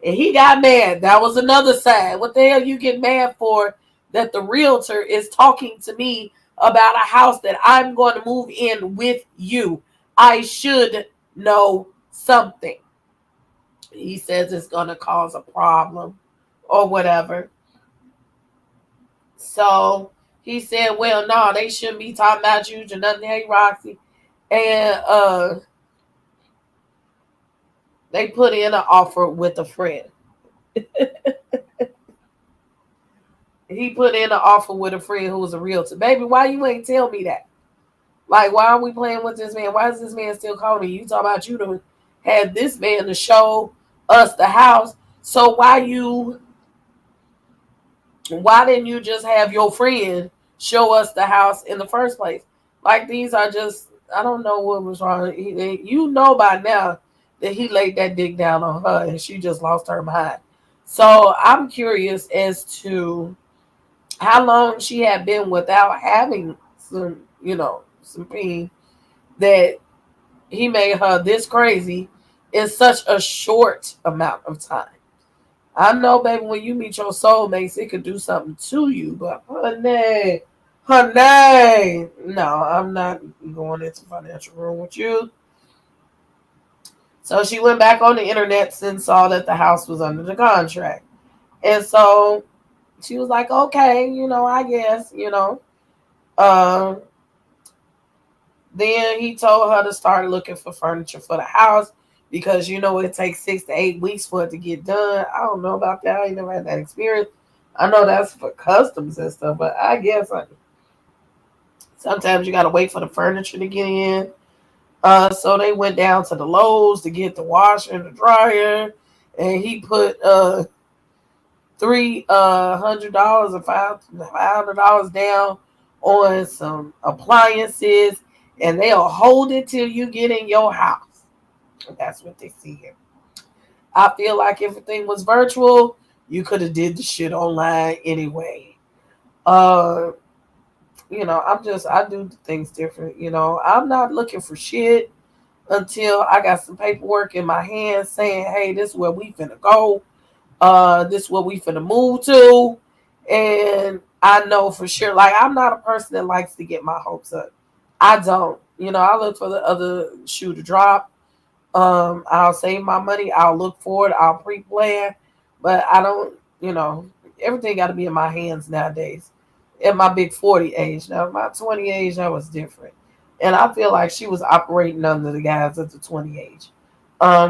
and he got mad. That was another side. What the hell you get mad for that the realtor is talking to me about a house that I'm going to move in with you? I should know something. He says it's going to cause a problem or whatever. So he said, well, no, they shouldn't be talking about you or nothing. Hey, Roxy. And they put in an offer with a friend. He put in an offer with a friend who was a realtor. Baby, why you ain't tell me that? Like, why are we playing with this man? Why is this man still calling me? You talking about you to had this man to show us the house. So why didn't you just have your friend show us the house in the first place? Like, these are just, I don't know what was wrong. You know by now that he laid that dick down on her and she just lost her mind. So I'm curious as to how long she had been without having some pain that he made her this crazy in such a short amount of time. I know, baby, when you meet your soulmates, it could do something to you, but honey, no, I'm not going into financial room with you. So she went back on the internet and saw that the house was under the contract. And so she was like, okay, I guess, Um, then he told her to start looking for furniture for the house because it takes 6 to 8 weeks for it to get done. I don't know about that. I ain't never had that experience. I know that's for customs and stuff, but I guess sometimes you gotta wait for the furniture to get in. So they went down to the Lowe's to get the washer and the dryer, and he put $300 or $500 down on some appliances, and they'll hold it till you get in your house. That's what they see here. I feel like if everything was virtual, you could have did the shit online anyway. Uh, I do things different. I'm not looking for shit until I got some paperwork in my hand saying, hey, this is where we finna go. This is what we finna move to. And I know for sure, like, I'm not a person that likes to get my hopes up. I don't. I look for the other shoe to drop. I'll save my money. I'll look for it. I'll pre-plan. But I don't, everything got to be in my hands nowadays. At my big 40 age. Now, my 20 age, that was different. And I feel like she was operating under the guys at the 20 age.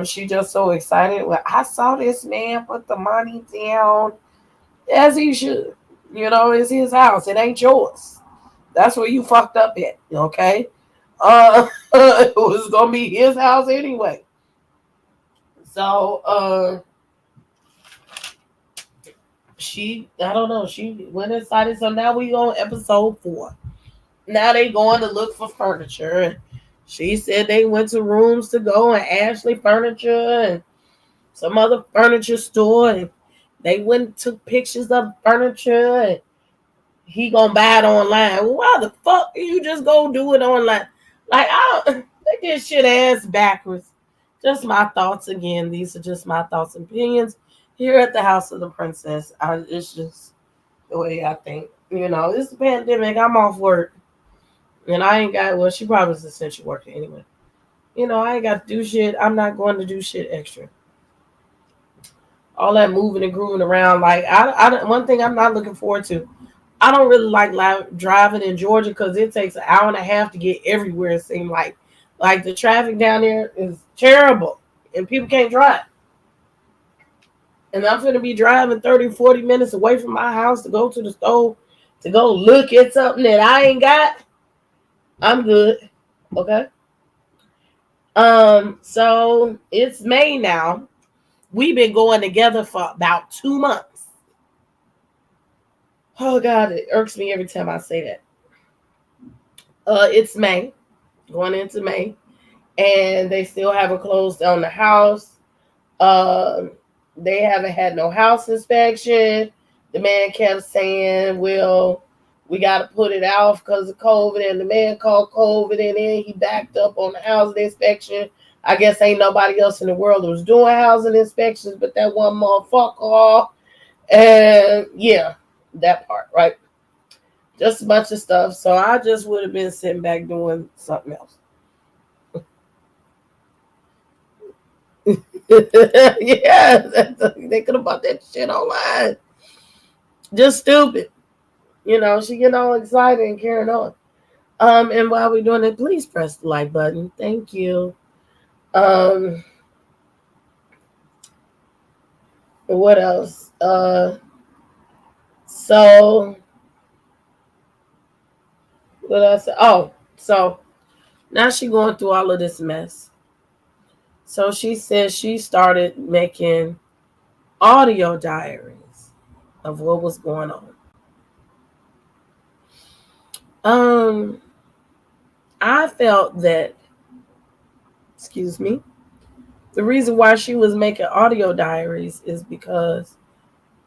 She just so excited. Well, I saw this man put the money down as he should. It's his house. It ain't yours. That's where you fucked up at. Okay. It was gonna be his house anyway. So I don't know, she went inside it. So now we on episode 4. Now they going to look for furniture. She said they went to Rooms to Go and Ashley Furniture and some other furniture store, and they went and took pictures of furniture, and he gonna buy it online. Well, why the fuck you just go do it online? Like, they get shit ass backwards. Just my thoughts again. These are just my thoughts and opinions here at the House of the Princess. It's just the way I think. It's a pandemic. I'm off work. And I ain't got, well, she probably was essential worker anyway. I ain't got to do shit. I'm not going to do shit extra. All that moving and grooving around. Like, one thing I'm not looking forward to, I don't really like driving in Georgia because it takes an hour and a half to get everywhere. It seems like the traffic down there is terrible and people can't drive. And I'm going to be driving 30, 40 minutes away from my house to go to the store to go look at something that I ain't got. I'm good. Okay. So it's May now. We've been going together for about 2 months. Oh God, it irks me every time I say that. It's May, going into May, and they still haven't closed on the house. They haven't had no house inspection. The man kept saying, well, we got to put it off because of COVID, and the man called COVID, and then he backed up on the housing inspection. I guess ain't nobody else in the world that was doing housing inspections but that one motherfucker. And yeah, that part, right? Just a bunch of stuff. So I just would have been sitting back doing something else. Yeah, thinking about that shit online. Just stupid. She getting all excited and carrying on. And while we're doing it, please press the like button. Thank you. What else? So what else? Oh, so now she going through all of this mess. So she says she started making audio diaries of what was going on. Um, I felt that, excuse me, the reason why she was making audio diaries is because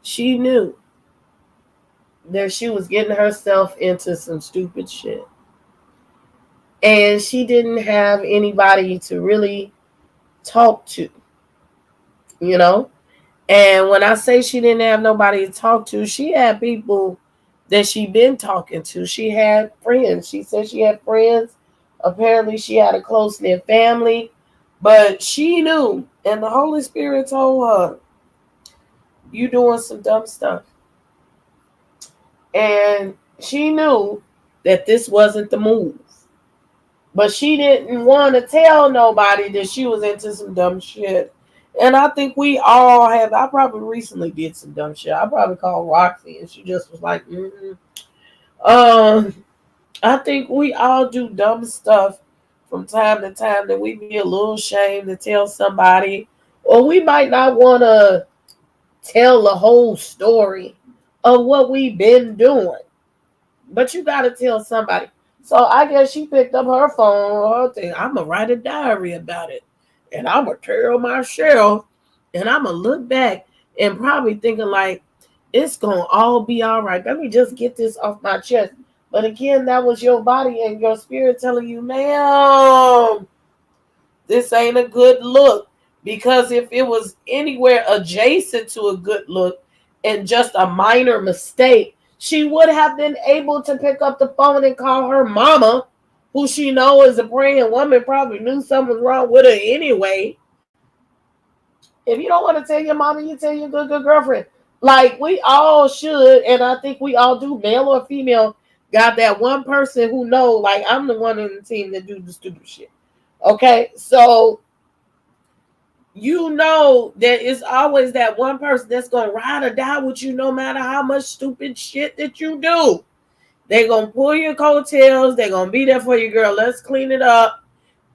she knew that she was getting herself into some stupid shit. And she didn't have anybody to really talk to, you know? And when I say she didn't have nobody to talk to, she had people that she been talking to. She had friends. She said she had friends. Apparently she had a close-knit family. But she knew, and the Holy Spirit told her, you doing some dumb stuff. And she knew that this wasn't the move. But she didn't want to tell nobody that she was into some dumb shit. And I think we all have. I probably recently did some dumb shit. I probably called Roxy and she just was like, I think we all do dumb stuff from time to time that we be a little ashamed to tell somebody. Or we might not want to tell the whole story of what we've been doing. But you got to tell somebody. So I guess she picked up her phone, her thing. I'm going to write a diary about it. And I'm going to tell myself. And I'm going to look back and probably thinking like, it's going to all be all right. Let me just get this off my chest. But again, that was your body and your spirit telling you, ma'am, this ain't a good look. Because if it was anywhere adjacent to a good look and just a minor mistake, she would have been able to pick up the phone and call her mama, who she knows is a praying woman, probably knew something was wrong with her anyway. If you don't want to tell your mama, you tell your good girlfriend. Like, we all should, and I think we all do, male or female, got that one person who know, like, I'm the one in the team that do the stupid shit. Okay? So, you know that it's always that one person that's going to ride or die with you no matter how much stupid shit that you do. They're going to pull your coattails. They're going to be there for you, girl. Let's clean it up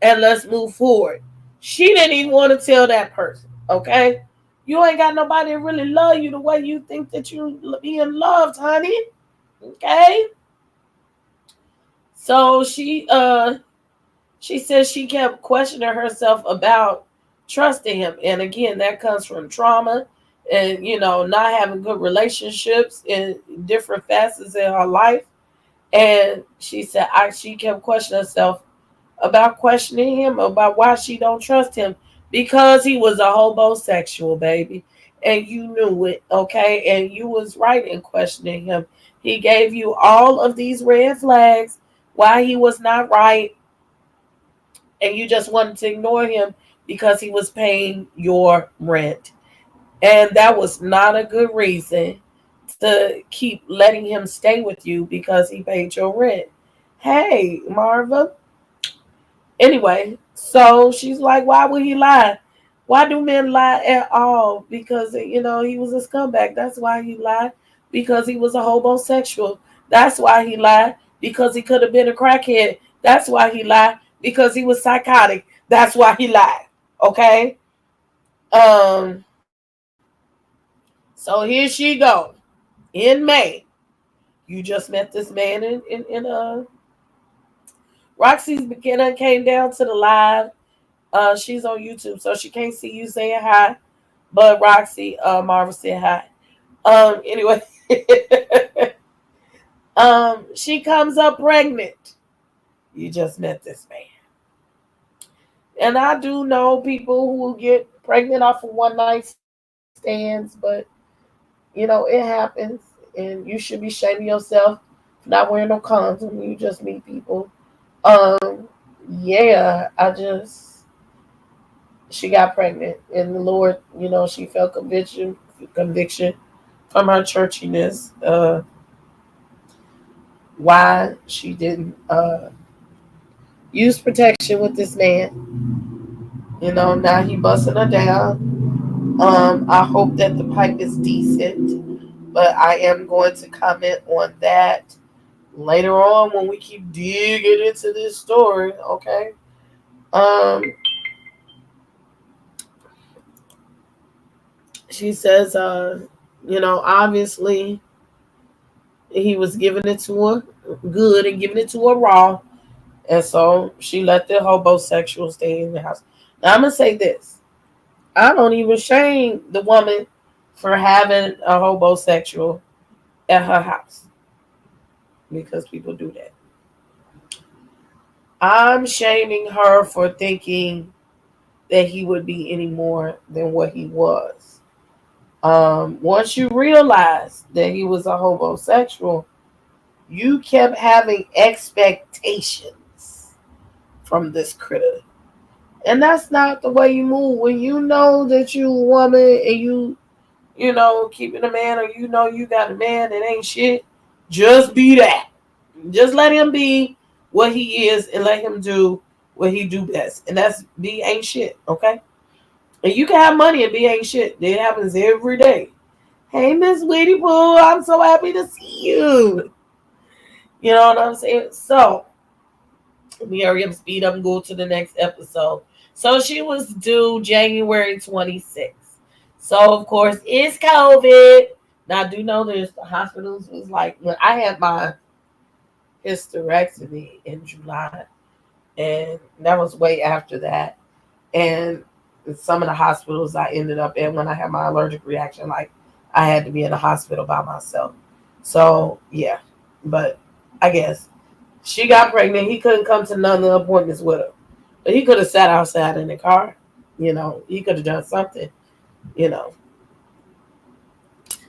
and let's move forward. She didn't even want to tell that person, okay? You ain't got nobody that really love you the way you think that you being loved, honey. Okay? So she says she kept questioning herself about trusting him. And again, that comes from trauma and, not having good relationships in different facets in her life. And she said she kept questioning herself about questioning him, about why she don't trust him, because he was a homosexual, baby. And you knew it, okay? And you was right in questioning him. He gave you all of these red flags why he was not right, and you just wanted to ignore him because he was paying your rent. And that was not a good reason to keep letting him stay with you because he paid your rent. Hey, Marva. Anyway, so she's like, why would he lie? Why do men lie at all? Because, he was a scumbag. That's why he lied. Because he was a homosexual. That's why he lied. Because he could have been a crackhead. That's why he lied. Because he was psychotic. That's why he lied. Okay? So here she go. In May. You just met this man in Roxy's beginner came down to the live. She's on YouTube, so she can't see you saying hi. But Roxy, Marva said hi. Anyway. She comes up pregnant. You just met this man. And I do know people who get pregnant off of one night stands, but it happens, and you should be shaming yourself for not wearing no condoms when you just meet people. Um, yeah, she got pregnant, and the Lord, she felt conviction from her churchiness, why she didn't use protection with this man. Now he busting her down. I hope that the pipe is decent, but I am going to comment on that later on when we keep digging into this story. Okay. Um, she says, obviously he was giving it to her good and giving it to her raw, and so she let the homosexual stay in the house. Now I'm gonna say this: I don't even shame the woman for having a homosexual at her house, because people do that. I'm shaming her for thinking that he would be any more than what he was. Once you realize that he was a homosexual, you kept having expectations from this critter. And that's not the way you move. When you know that you a woman and keeping a man, or you got a man that ain't shit, just be that. Just let him be what he is and let him do what he do best. And that's be ain't shit, okay? And you can have money and be ain't shit. It happens every day. Hey, Miss Weedy Pooh, I'm so happy to see you. You know what I'm saying? So, let me hurry up, speed up, and go to the next episode. So, she was due January 26th. So, of course, it's COVID. Now, I do know there's the hospitals was like, when I had my hysterectomy in July, and that was way after that. And some of the hospitals I ended up in when I had my allergic reaction, like I had to be in the hospital by myself. So yeah, but I guess she got pregnant. He couldn't come to none of the appointments with her, but he could have sat outside in the car. He could have done something. You know,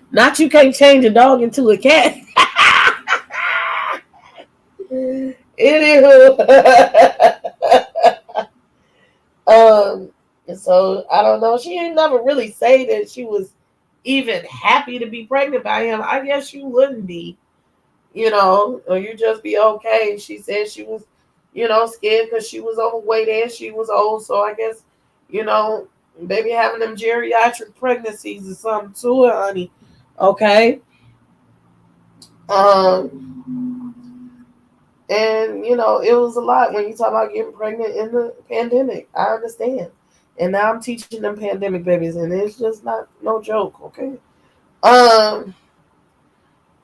not you can't change a dog into a cat. Anywho, and so I don't know. She ain't never really say that she was even happy to be pregnant by him. I guess you wouldn't be, or you just be okay. She said she was, scared because she was overweight and she was old. So I guess, maybe having them geriatric pregnancies or something to her, honey. Okay. And it was a lot when you talk about getting pregnant in the pandemic. I understand. And now I'm teaching them pandemic babies, and it's just not no joke, okay? Um,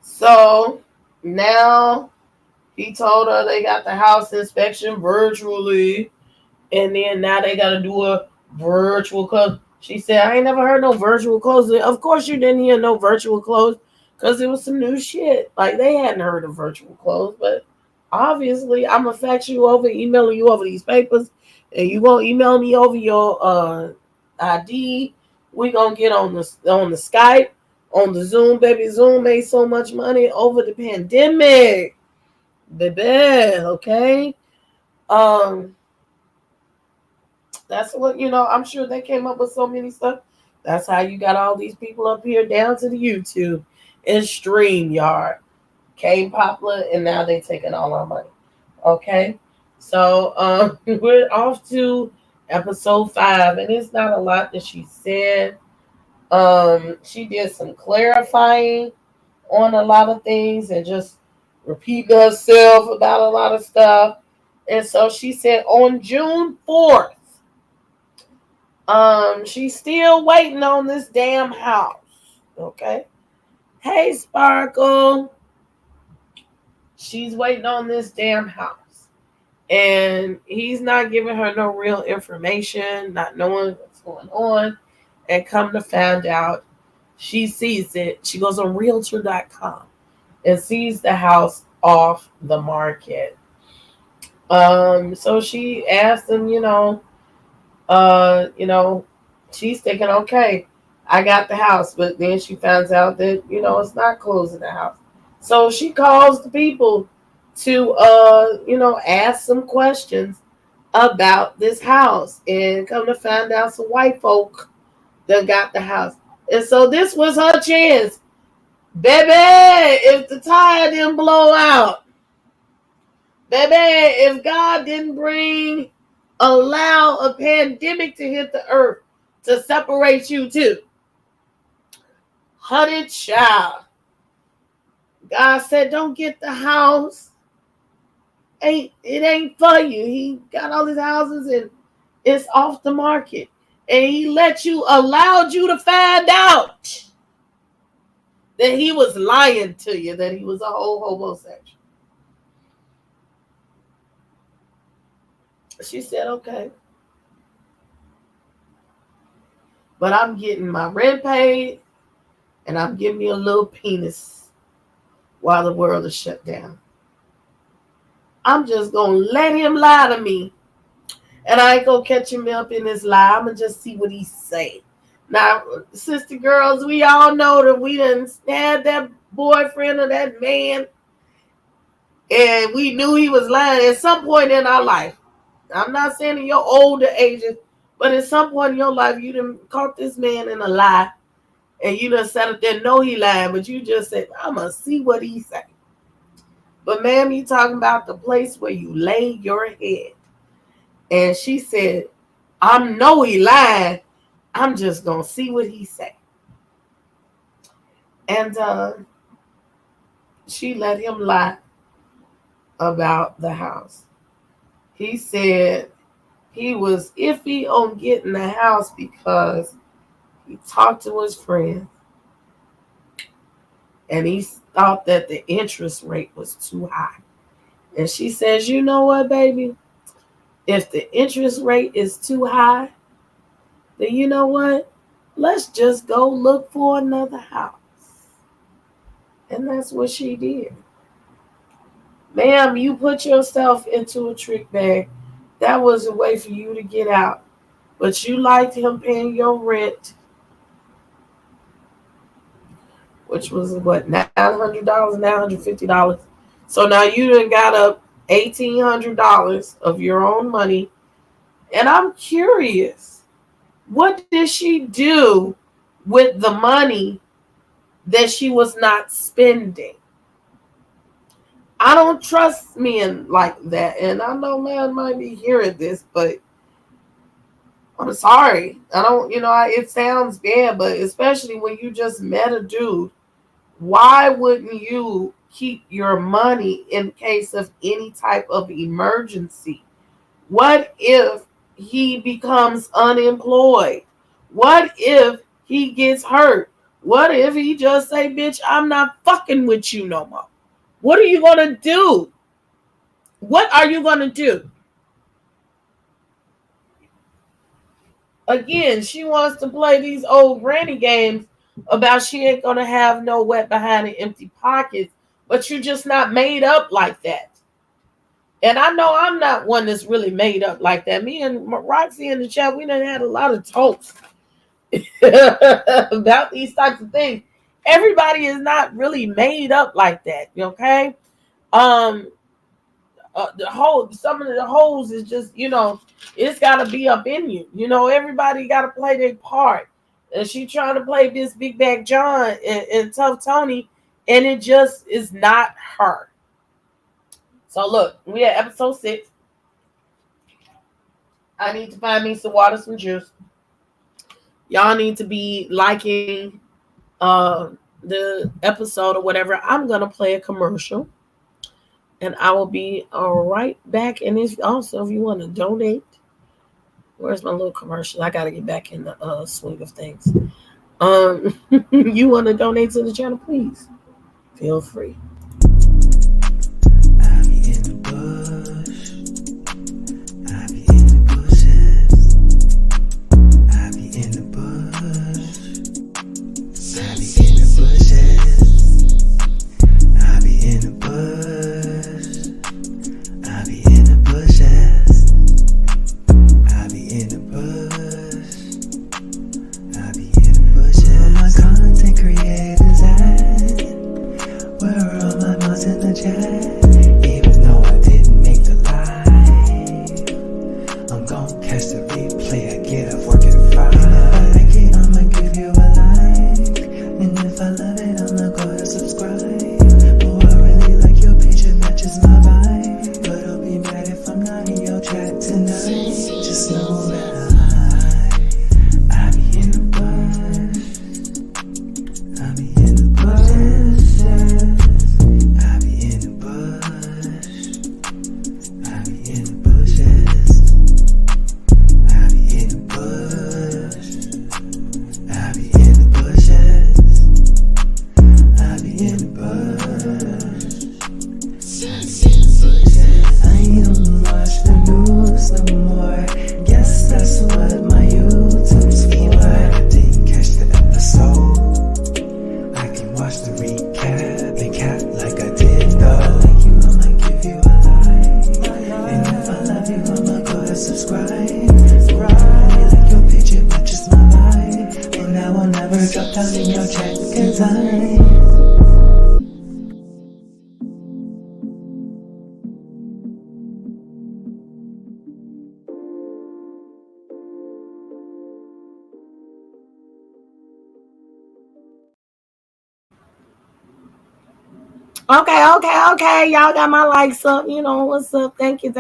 so now he told her they got the house inspection virtually, and then now they gotta do a virtual close. She said, I ain't never heard no virtual close. Of course you didn't hear no virtual close, because it was some new shit. Like they hadn't heard of virtual close, but obviously I'm gonna fax you over, emailing you over these papers, and you gonna email me over your ID. We gonna get on the Skype, on the Zoom, baby. Zoom made so much money over the pandemic, baby. Okay, um, that's what I'm sure they came up with so many stuff. That's how you got all these people up here down to the YouTube and StreamYard. Came popular, and now they taking all our money. Okay, so we're off to episode 5, and it's not a lot that she said. She did some clarifying on a lot of things and just repeating herself about a lot of stuff. And so she said on June 4th, she's still waiting on this damn house. Okay. Hey, Sparkle. She's waiting on this damn house. And he's not giving her no real information, not knowing what's going on. And come to find out, she sees it. She goes on realtor.com and sees the house off the market. So she asked him, she's thinking, okay, I got the house, but then she finds out that, it's not closing the house. So she calls the people to, ask some questions about this house, and come to find out some white folk that got the house. And so this was her chance. Baby, if the tire didn't blow out, baby, if God didn't allow a pandemic to hit the earth to separate you two, honey child, God said, don't get the house. It ain't for you. He got all his houses and it's off the market. And he allowed you to find out that he was lying to you, that he was a whole homosexual. She said, okay. But I'm getting my rent paid, and I'm giving me a little penis while the world is shut down. I'm just going to let him lie to me. And I ain't going to catch him up in his lie. I'm going to just see what he say. Now, sister girls, we all know that we done had that boyfriend or that man, and we knew he was lying at some point in our life. I'm not saying in your older ages, but at some point in your life, you done caught this man in a lie, and you done sat up there, know he lying, but you just said, I'm going to see what he say. But ma'am, you talking about the place where you lay your head. And she said, I know he lied. I'm just going to see what he say. And she let him lie about the house. He said he was iffy on getting the house because he talked to his friend and he thought that the interest rate was too high. And she says, you know what, baby? If the interest rate is too high, then you know what? Let's just go look for another house. And that's what she did. Ma'am, you put yourself into a trick bag. That was a way for you to get out. But you liked him paying your rent, which was what, $900, $950. So now you done got up $1,800 of your own money. And I'm curious, what did she do with the money that she was not spending? I don't trust men like that. And I know man might be hearing this, but I'm sorry. I don't, it sounds bad, but especially when you just met a dude, why wouldn't you keep your money in case of any type of emergency? What if he becomes unemployed? What if he gets hurt? What if he just say, bitch, I'm not fucking with you no more? What are you going to do? What are you going to do? Again, she wants to play these old granny games about she ain't going to have no wet behind the empty pockets, but you're just not made up like that. And I know I'm not one that's really made up like that. Me and Roxy in the chat, we done had a lot of talks about these types of things. Everybody is not really made up like that, okay? Some of the holes is just, it's got to be up in you. Everybody got to play their part. And she trying to play this Big Bag John and Tough Tony, and it just is not her. So look, we at episode 6. I need to find me some water, some juice. Y'all need to be liking the episode or whatever. I'm gonna play a commercial, and I will be right back. And if you want to donate, where's my little commercial? I gotta get back in the swing of things. You want to donate to the channel, please feel free. I be in the bushes. I be in the bush. I be in the bushes. Where my content creators at? Where are all my moms in the chat? Even though I didn't make the live, I'm gon' catch the replay. I get up working 5. If I like it, I'ma give you a like. And if I love it, I'ma go and subscribe. Oh, I really like your page, it matches my vibe. But don't be mad if I'm not in your chat tonight. Just know that I be in the bush. I be in the bushes. I be in the bush. I be in the bushes. I be in the bush. I be in the bushes. I be in the bush. I don't watch the news no more. Guess that's what my YouTube's for. I didn't catch the episode. I can watch the recap and cap like I did though. Like you, I'ma give you a like. And if I love you, I'ma go and subscribe. I like your picture, it matches my vibe. And I will never drop down in your chat, cause Okay. Y'all got my likes up. You know what's up. Thank you.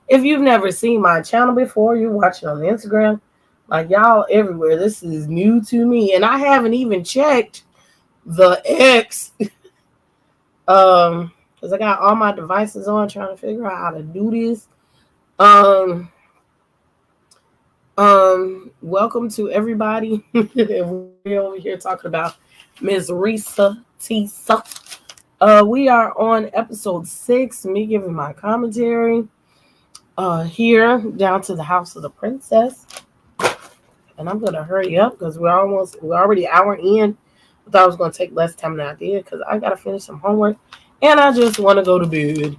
If you've never seen my channel before, you're watching on Instagram. Like y'all everywhere. This is new to me. And I haven't even checked the X. Because I got all my devices on trying to figure out how to do this. Welcome to everybody. We're over here talking about Miss Risa Tisa. We are on episode 6. Me giving my commentary. Here down to the house of the princess. And I'm gonna hurry up because we're already an hour in. I thought it was gonna take less time than I did because I gotta finish some homework and I just want to go to bed.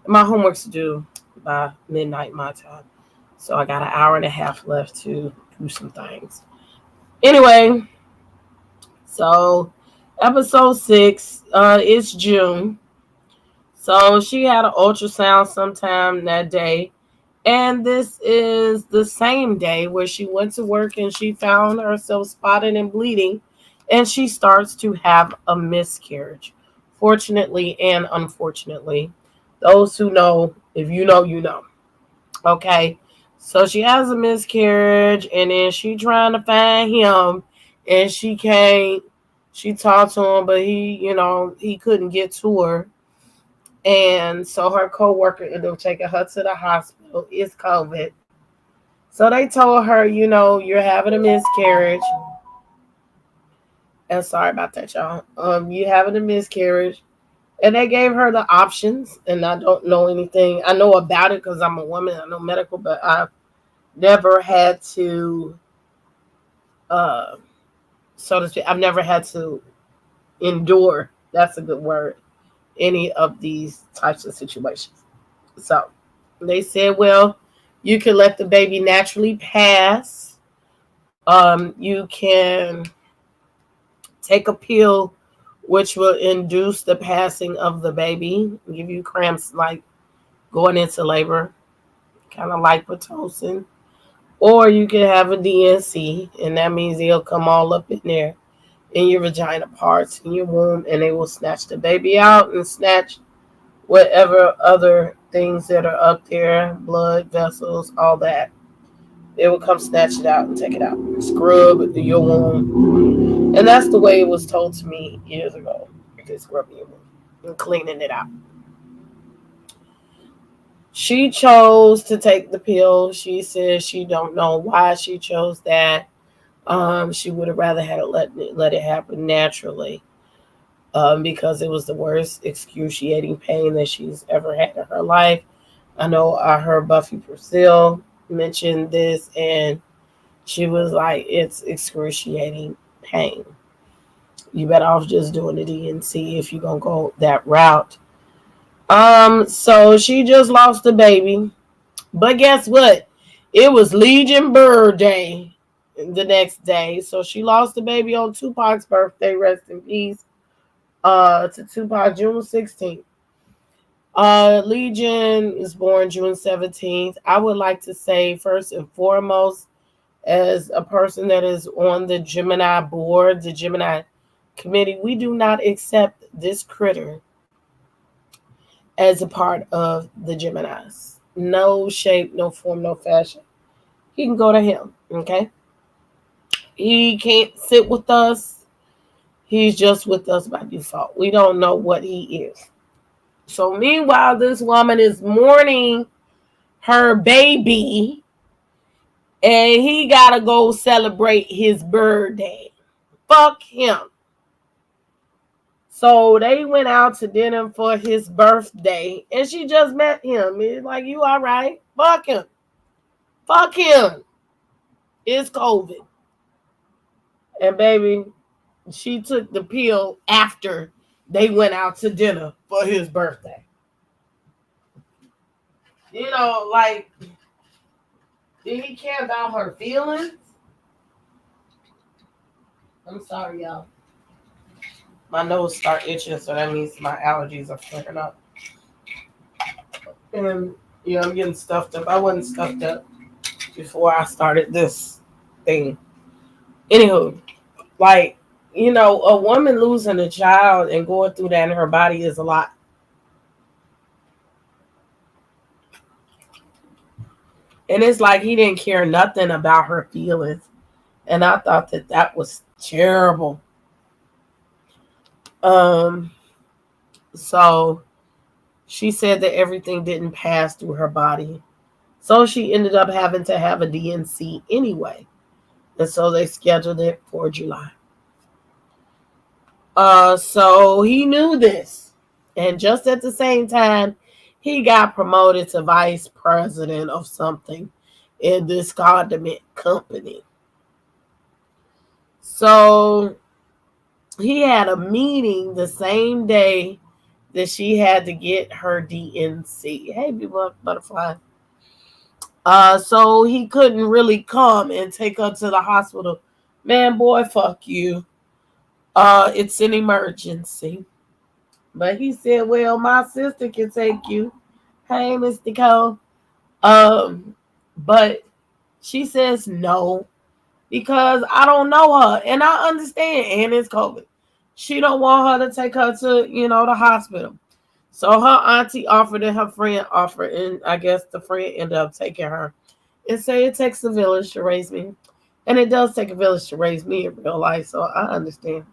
My homework's due by midnight my time. So I got an hour and a half left to do some things. Anyway, so episode 6, it's June. So she had an ultrasound sometime that day. And this is the same day where she went to work and she found herself spotted and bleeding. And she starts to have a miscarriage. Fortunately and unfortunately. Those who know, if you know, you know. Okay. So she has a miscarriage and then she trying to find him and she can't. She talked to him, but he couldn't get to her. And so her co-worker ended up taking her to the hospital. It's COVID. So they told her, you're having a miscarriage. And sorry about that, y'all. You having a miscarriage. And they gave her the options. And I don't know anything. I know about it because I'm a woman. I know medical, but I've never had to, so to speak, I've never had to endure. That's a good word. Any of these types of situations. So they said, well, you can let the baby naturally pass. You can take a pill which will induce the passing of the baby, give you cramps like going into labor, kind of like Pitocin. Or you can have a DNC, and that means they'll come all up in there in your vagina parts, in your womb, and they will snatch the baby out and snatch whatever other things that are up there, blood vessels, all that. They will come snatch it out and take it out. Scrub your womb. And that's the way it was told to me years ago. They scrub your womb and cleaning it out. She chose to take the pill. She says she don't know why she chose that. She would have rather had it let it happen naturally. Because it was the worst excruciating pain that she's ever had in her life. I know I heard Buffy Purcell mention this, and she was like, it's excruciating pain. You better off just doing the DNC if you're going to go that route. So she just lost a baby. But guess what? It was Legion Bird Day the next day. So she lost the baby on Tupac's birthday. Rest in peace. To Tupac, June 16th. Legion is born June 17th. I would like to say, first and foremost, as a person that is on the Gemini board, the Gemini committee, we do not accept this critter as a part of the Geminis. No shape, no form, no fashion. He can go to him, okay? He can't sit with us. He's just with us by default. We don't know what he is. So meanwhile, this woman is mourning her baby, and he gotta go celebrate his birthday. Fuck him. So they went out to dinner for his birthday, and she just met him. It's like, you all right? Fuck him. Fuck him. It's COVID. And baby, she took the pill after they went out to dinner for his birthday. You know, like, did he care about her feelings? I'm sorry, y'all. My nose start itching, so that means my allergies are flaring up. And, I'm getting stuffed up. I wasn't stuffed up before I started this thing. Anywho, like, a woman losing a child and going through that in her body is a lot. And it's like he didn't care nothing about her feelings. And I thought that was terrible. So she said that everything didn't pass through her body. So she ended up having to have a DNC anyway. And so they scheduled it for July. So he knew this. And just at the same time, he got promoted to vice president of something in this condiment company. So he had a meeting the same day that she had to get her DNC. Hey, people, butterfly. So he couldn't really come and take her to the hospital. Man, boy, fuck you. It's an emergency. But he said, well, my sister can take you. Hey, Mr. Cole. But she says no because I don't know her. And I understand, and it's COVID. She don't want her to take her to, the hospital. So her auntie offered and her friend offered, and I guess the friend ended up taking her. And say it takes a village to raise me. And it does take a village to raise me in real life, so I understand.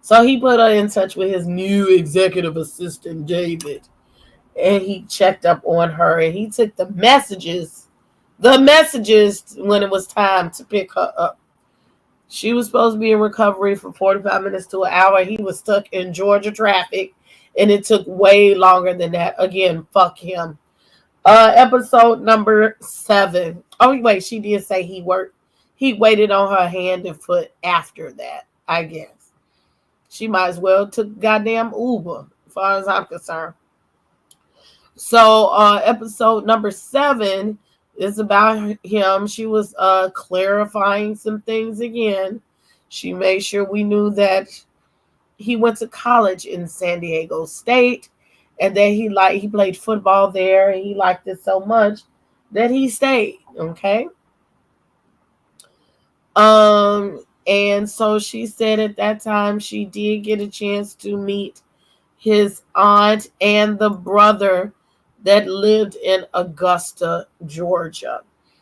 So he put her in touch with his new executive assistant, David. And he checked up on her, and he took the messages when it was time to pick her up. She was supposed to be in recovery for 45 minutes to an hour. He was stuck in Georgia traffic, and it took way longer than that. Again, fuck him. Episode number 7. Oh, wait, she did say he waited on her hand and foot after that, I guess. She might as well took goddamn Uber, as far as I'm concerned. So, episode number 7 is about him. She was clarifying some things again. She made sure we knew that he went to college in San Diego State, and that he played football there, and he liked it so much that he stayed. Okay. And so she said at that time she did get a chance to meet his aunt and the brother that lived in Augusta, Georgia.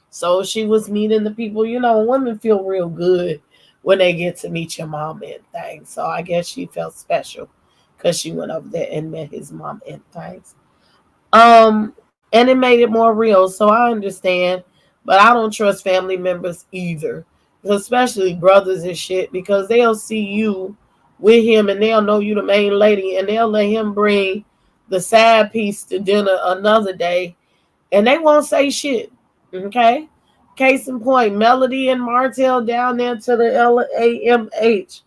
So she was meeting the people. Women feel real good when they get to meet your mom and things. So I guess she felt special because she went over there and met his mom and things. And it made it more real. So I understand, but I don't trust family members either, especially brothers and shit, because they'll see you with him and they'll know you the main lady, and they'll let him bring the side piece to dinner another day, and they won't say shit. Okay? Case in point, Melody and Martell down there to the LAMH.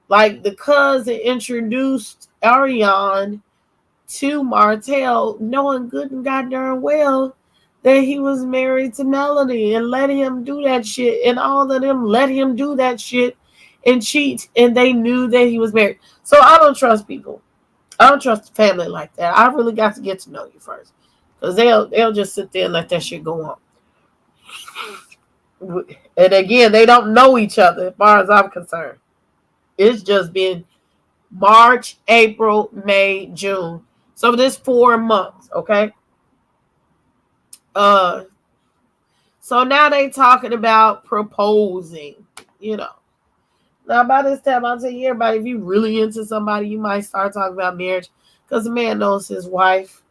Like, the cousin introduced Ariane to Martell, knowing good and goddamn well that he was married to Melody, and let him do that shit, and all of them let him do that shit and cheat, and they knew that he was married. So I don't trust people. I don't trust family like that. I really got to get to know you first, because they'll just sit there and let that shit go on. And again, they don't know each other as far as I'm concerned. It's just been March, April, May, June. So this 4 months, okay? Uh so now they talking about proposing, you know. Now by this time I'll tell you, everybody, if you really into somebody, you might start talking about marriage. Because the man knows his wife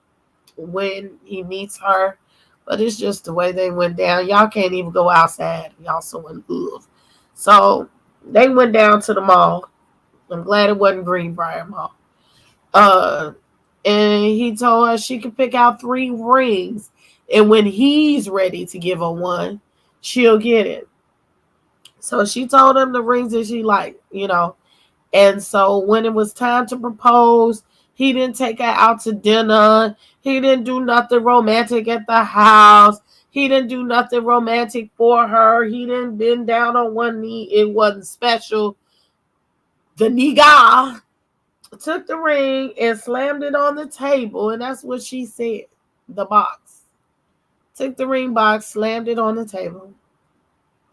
when he meets her. But it's just the way they went down. Y'all can't even go outside. Y'all so in love. So they went down to the mall. I'm glad it wasn't Greenbrier Mall. Uh, and he told her she could pick out 3 rings, and when he's ready to give her one, she'll get it. So she told him the rings that she liked, you know. And so when it was time to propose, he didn't take her out to dinner. He didn't do nothing romantic at the house. He didn't do nothing romantic for her. He didn't bend down on one knee. It wasn't special. The nigga took the ring and slammed it on the table, and that's what she said. The box. Took the ring box, slammed it on the table.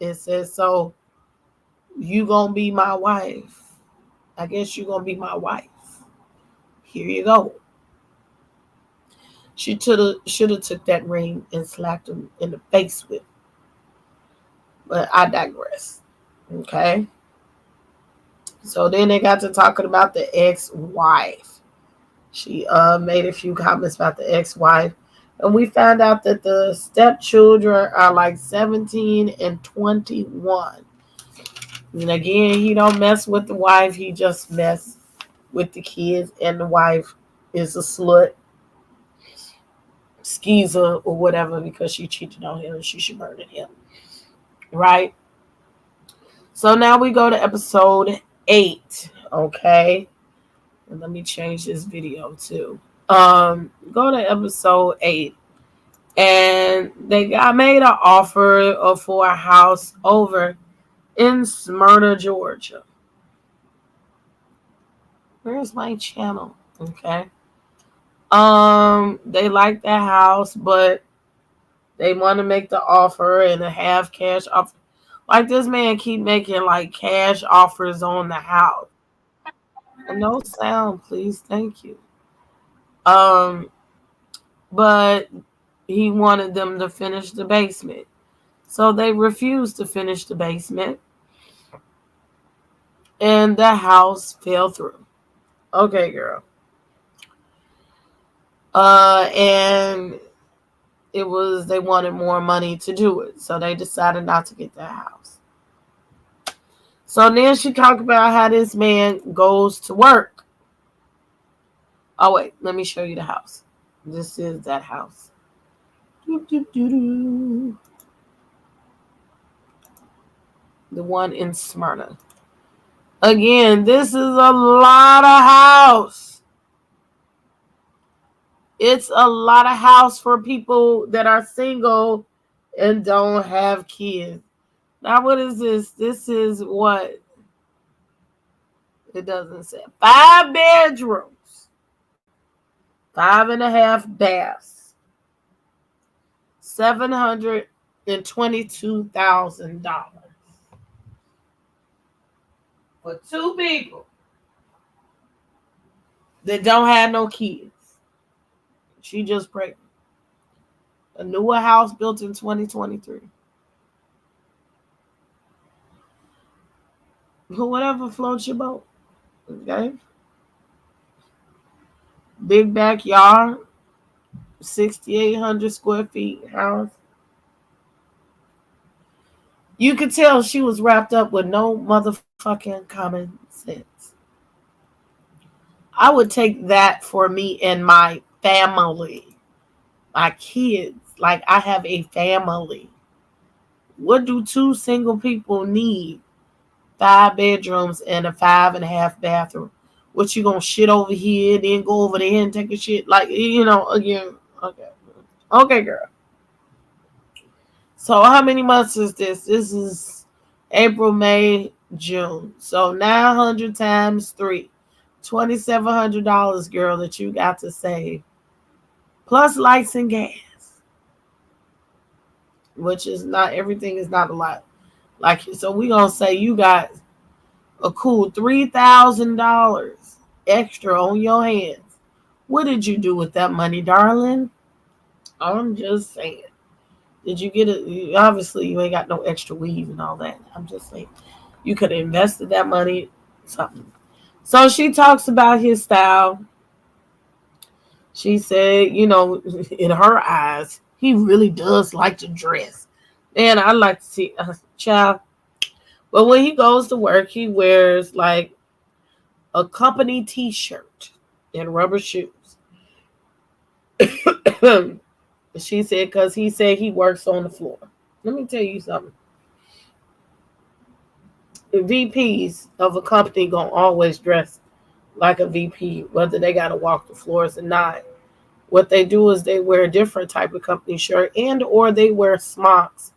It says, "So you gonna be my wife? I guess you gonna be my wife. Here you go." She should have took that ring and slapped him in the face with. But I digress. Okay. So then they got to talking about the ex-wife. She made a few comments about the ex-wife. And we found out that the stepchildren are like 17 and 21. And again, he don't mess with the wife. He just mess with the kids. And the wife is a slut, skeezer, or whatever, because she cheated on him and she should murder him. Right? So now we go to episode 8. Okay? And let me change this video too. Go to episode 8. And they got made an offer for a house over in Smyrna, Georgia. Where's my channel? Okay. They like that house, but they want to make the offer and a half cash offer. Like, this man keep making like cash offers on the house. No sound, please. Thank you. But he wanted them to finish the basement. So they refused to finish the basement. And the house fell through. Okay, girl. And they wanted more money to do it. So they decided not to get that house. So then she talked about how this man goes to work. Oh, wait. Let me show you the house. This is that house. The one in Smyrna. Again, this is a lot of house. It's a lot of house for people that are single and don't have kids. Now, what is this? This is what? It doesn't say. 5 bedrooms. 5.5 baths. $722,000. For 2 people that don't have no kids. She just pregnant. A newer house built in 2023. Whatever floats your boat. Okay. Big backyard. 6,800 square feet house. You could tell she was wrapped up with no motherfucking common sense. I would take that for me and my family. My kids. Like, I have a family. What do 2 single people need? 5 bedrooms and a 5.5 bathroom. What you gonna shit over here, then go over there and take a shit? Like, again, okay. Okay, girl. So how many months is this? This is April, May, June. So 900 times 3. $2,700, girl, that you got to save. Plus lights and gas. Which is not, everything is not a lot. Like, so we gonna say you got a cool $3,000 extra on your hands. What did you do with that money, darling? I'm just saying. Did you get it? Obviously, you ain't got no extra weave and all that. I'm just saying. You could have invested that money, something. So she talks about his style. She said, in her eyes, he really does like to dress. And I like to see a child. But when he goes to work, he wears like a company t-shirt and rubber shoes. She said, because he said he works on the floor. Let me tell you something. The VPs of a company gonna always dress like a VP, whether they gotta walk the floors or not. What they do is they wear a different type of company shirt and or they wear smocks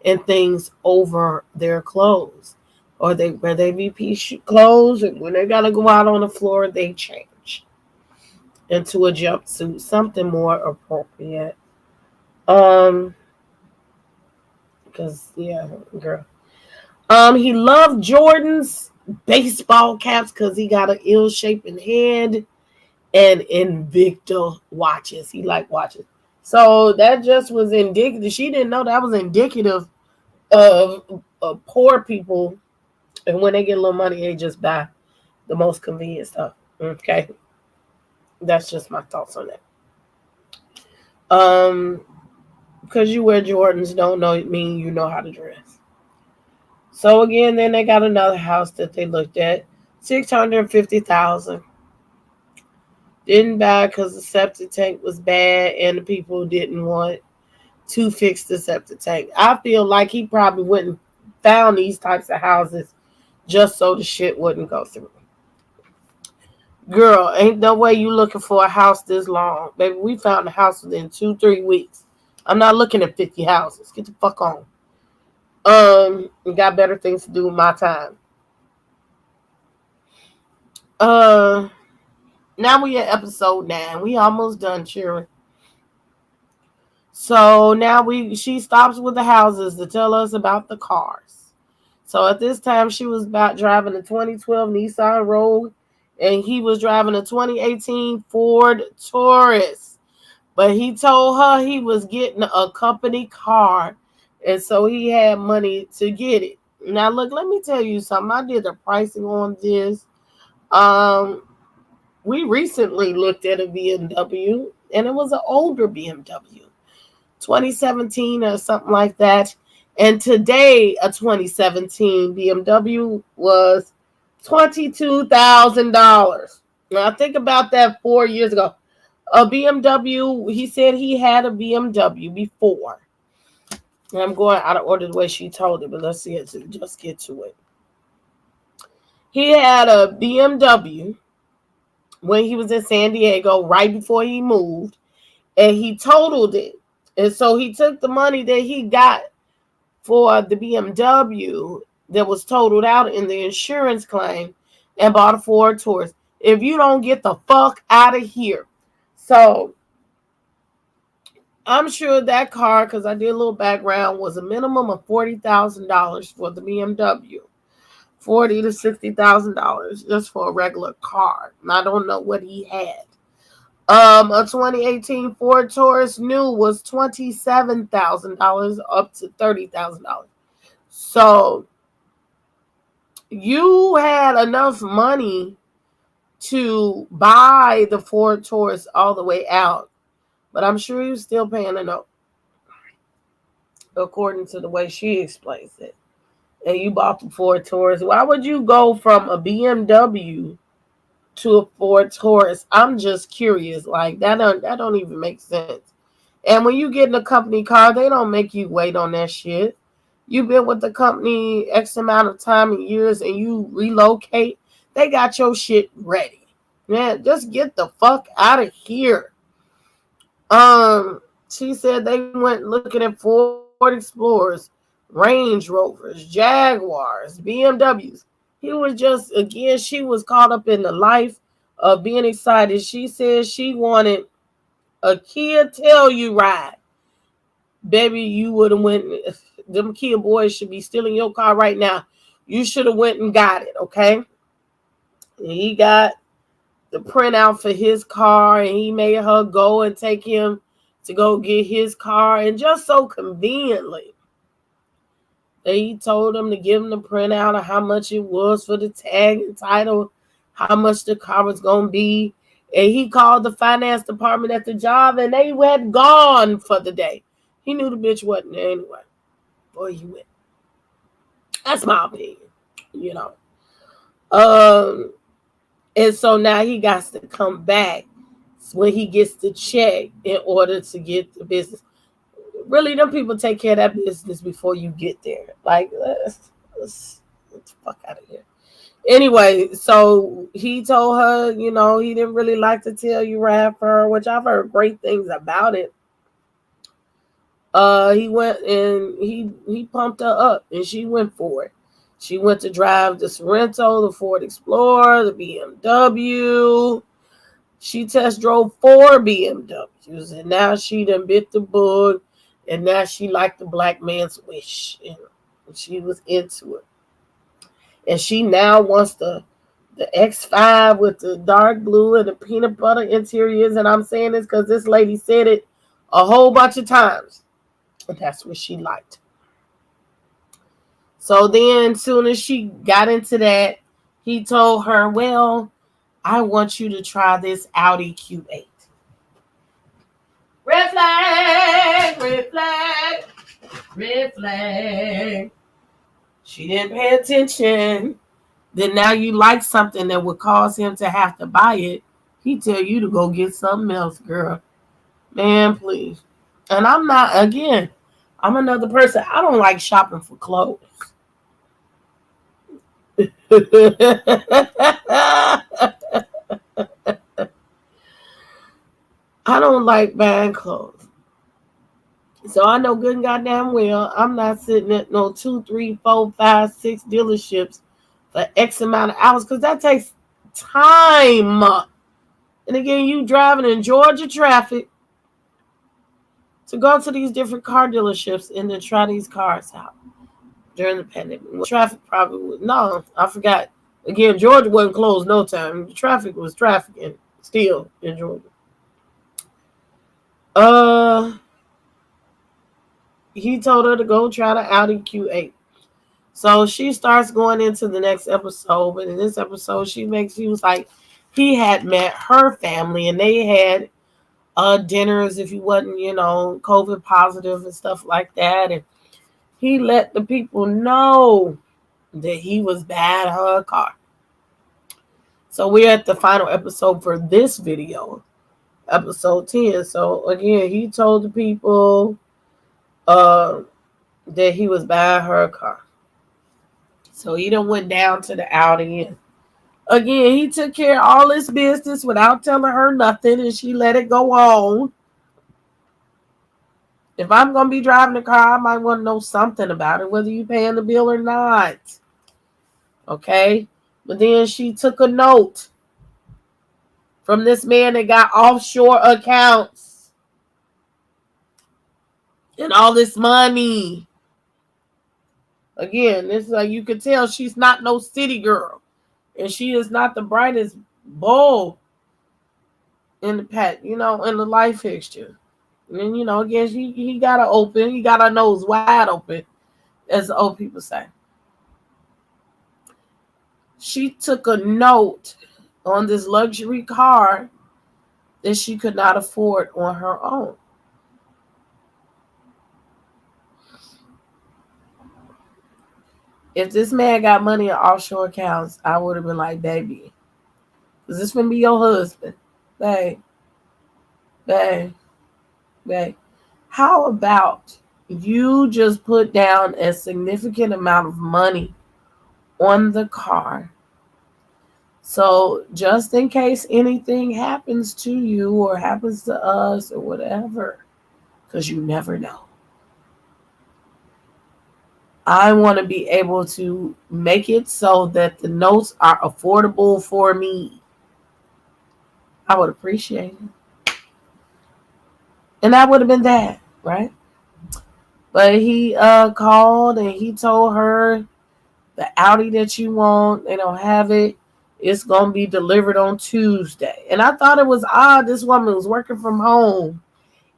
and things over their clothes. Or they wear their VP clothes, and when they gotta go out on the floor, they change into a jumpsuit, something more appropriate. Because yeah, girl. He loved Jordan's baseball caps because he got an ill-shapen head, and Invicta watches. He liked watches. So that just was indicative. She didn't know that was indicative of poor people, and when they get a little money, they just buy the most convenient stuff. Okay, that's just my thoughts on that. Because you wear Jordans don't mean you know how to dress. So again, then they got another house that they looked at, $650,000. Didn't buy because the septic tank was bad and the people didn't want to fix the septic tank. I feel like he probably wouldn't found these types of houses just so the shit wouldn't go through. Girl, ain't no way you looking for a house this long. Baby, we found a house within 2-3 weeks. I'm not looking at 50 houses. Get the fuck on. Got better things to do with my time. Now we at episode 9. We almost done, cheering. So now she stops with the houses to tell us about the cars. So at this time, she was about driving a 2012 Nissan Rogue, and he was driving a 2018 Ford Taurus. But he told her he was getting a company car, and so he had money to get it. Now, look, let me tell you something. I did the pricing on this. We recently looked at a BMW, and it was an older BMW, 2017 or something like that. And today, a 2017 BMW was $22,000. Now, think about that 4 years ago. A BMW, he said he had a BMW before. And I'm going out of order the way she told it, but let's see it. Just get to it. He had a BMW when he was in San Diego right before he moved, and he totaled it. And so he took the money that he got for the BMW that was totaled out in the insurance claim and bought a Ford Taurus. If you don't get the fuck out of here. So I'm sure that car, because I did a little background, was a minimum of $40,000 for the BMW. $40,000 to $60,000 just for a regular car. And I don't know what he had. A 2018 Ford Taurus new was $27,000 up to $30,000. So you had enough money to buy the Ford Taurus all the way out, but I'm sure you're still paying a note, according to the way she explains it. And you bought the Ford Taurus. Why would you go from a BMW to a Ford Taurus? I'm just curious. Like that don't even make sense. And when you get in a company car, they don't make you wait on that shit. You've been with the company X amount of time and years, and you relocate, they got your shit ready. Man, just get the fuck out of here. She said they went looking at Ford Explorers, Range Rovers, Jaguars, BMWs. He was just, again, she was caught up in the life of being excited. She said she wanted a Kia Telluride. Baby, you would have went. Them Kia boys should be stealing your car right now. You should have went and got it, okay? And he got the printout for his car, and he made her go and take him to go get his car, and just so conveniently, he told him to give him the printout of how much it was for the tag and title, how much the car was gonna be, and he called the finance department at the job, and they had gone for the day. He knew the bitch wasn't there anyway. Boy, he went. That's my opinion, you know. And so now he got to come back when he gets the check in order to get the business. Really, them people take care of that business before you get there. Like, let's get the fuck out of here. Anyway, so he told her, you know, he didn't really like to tell you rap for her, which I've heard great things about it. He went and he pumped her up, and she went for it. She went to drive the Sorrento, the Ford Explorer, the BMW. She test drove 4 BMWs, and now she done bit the bug, and now she liked the black man's wish, and she was into it. And she now wants the X5 with the dark blue and the peanut butter interiors, and I'm saying this because this lady said it a whole bunch of times. And that's what she liked. So then, as soon as she got into that, he told her, well, I want you to try this Audi Q8. Red flag, red flag, red flag. She didn't pay attention. Then now you like something that would cause him to have to buy it. He tell you to go get something else, girl. Man, please. And I'm not, again, I'm another person. I don't like shopping for clothes. I don't like buying clothes. So I know good and goddamn well I'm not sitting at no 2, 3, 4, 5, 6 dealerships for X amount of hours, because that takes time. And again, you driving in Georgia traffic to go to these different car dealerships and then try these cars out during the pandemic. Traffic probably would. No, I forgot. Again, Georgia wasn't closed no time. The traffic was trafficking still in Georgia. He told her to go try the Audi Q8. So she starts going into the next episode, but in this episode, she was like, he had met her family, and they had dinners if he wasn't, you know, COVID positive and stuff like that. And he let the people know that he was bad her car. So we're at the final episode for this video, episode 10. So again, he told the people that he was buying her car. So he done went down to the Audi, and again, he took care of all his business without telling her nothing, and she let it go on. If I'm going to be driving the car, I might want to know something about it, whether you paying the bill or not. Okay? But then she took a note from this man that got offshore accounts and all this money. Again, this is like, you can tell she's not no city girl, and she is not the brightest bulb in the pet, you know, in the light fixture. And then, you know, again, he got her nose wide open, as the old people say. She took a note on this luxury car that she could not afford on her own. If this man got money in offshore accounts, I would have been like, baby, is this gonna be your husband? Babe. How about you just put down a significant amount of money on the car So just in case anything happens to you or happens to us or whatever, because you never know, I want to be able to make it so that the notes are affordable for me. I would appreciate it. And that would have been that, right? But he called and he told her the Audi that you want, they don't have it. It's going to be delivered on Tuesday. And I thought it was odd. This woman was working from home.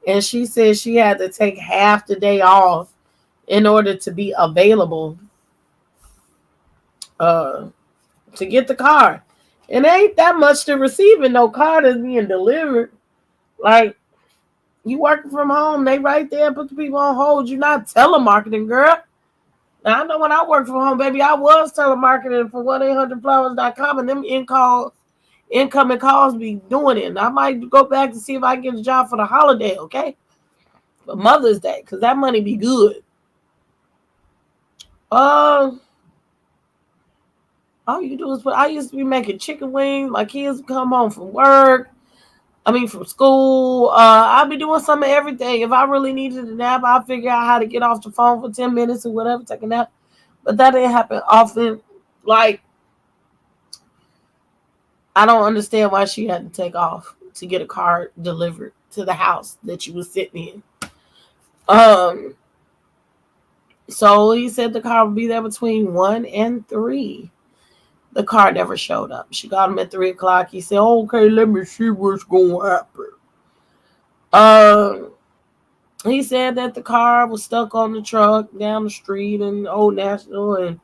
And she said she had to take half the day off in order to be available uh, to get the car. And it ain't that much to receiving no car that's being delivered. Like, you working from home, they right there, put the people on hold. You're not telemarketing, girl. Now, I know when I worked from home, baby, I was telemarketing for 1-800-flowers.com, and them incoming calls be doing it. And I might go back to see if I can get a job for the holiday, okay? For Mother's Day, because that money be good. All you do is I used to be making chicken wings. My kids would come home from work. From school. I'll be doing some of everything. If I really needed a nap, I'll figure out how to get off the phone for 10 minutes or whatever, take a nap. But that didn't happen often. Like, I don't understand why she had to take off to get a car delivered to the house that you was sitting in. So he said the car would be there between 1 and 3. The car never showed up. She got him at 3 o'clock. He said, okay, let me see what's going to happen. He said that the car was stuck on the truck down the street in Old National and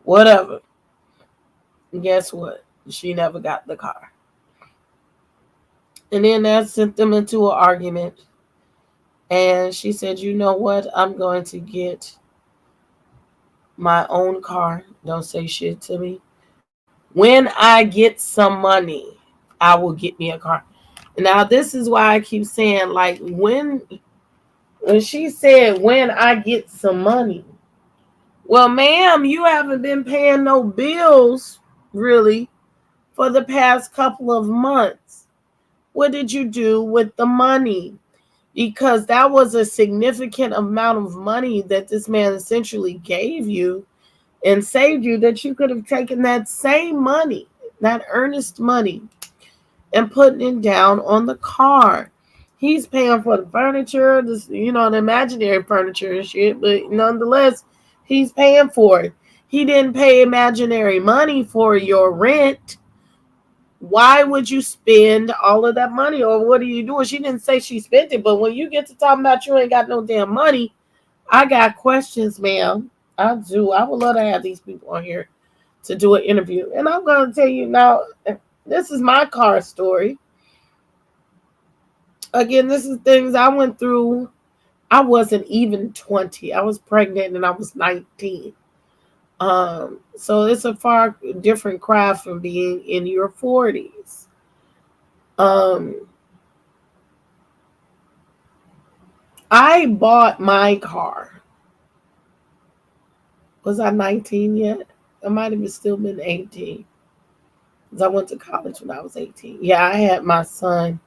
whatever. And guess what? She never got the car. And then that sent them into an argument. And she said, you know what? I'm going to get my own car. Don't say shit to me. When I get some money, I will get me a car. Now, this is why I keep saying, like, when she said, when I get some money. Well, ma'am, you haven't been paying no bills, really, for the past couple of months. What did you do with the money? Because that was a significant amount of money that this man essentially gave you and saved you, that you could have taken that same money, that earnest money, and putting it down on the car. He's paying for the furniture, the imaginary furniture and shit, but nonetheless, he's paying for it. He didn't pay imaginary money for your rent. Why would you spend all of that money? Or what are you doing? She didn't say she spent it, but when you get to talking about you ain't got no damn money, I got questions, ma'am. I do. I would love to have these people on here to do an interview. And I'm going to tell you now, this is my car story. Again, this is things I went through. I wasn't even 20. I was pregnant and I was 19. So it's a far different craft from being in your 40s. I bought my car. Was I 19 yet? I might have still been 18. Because I went to college when I was 18. Yeah, I had my son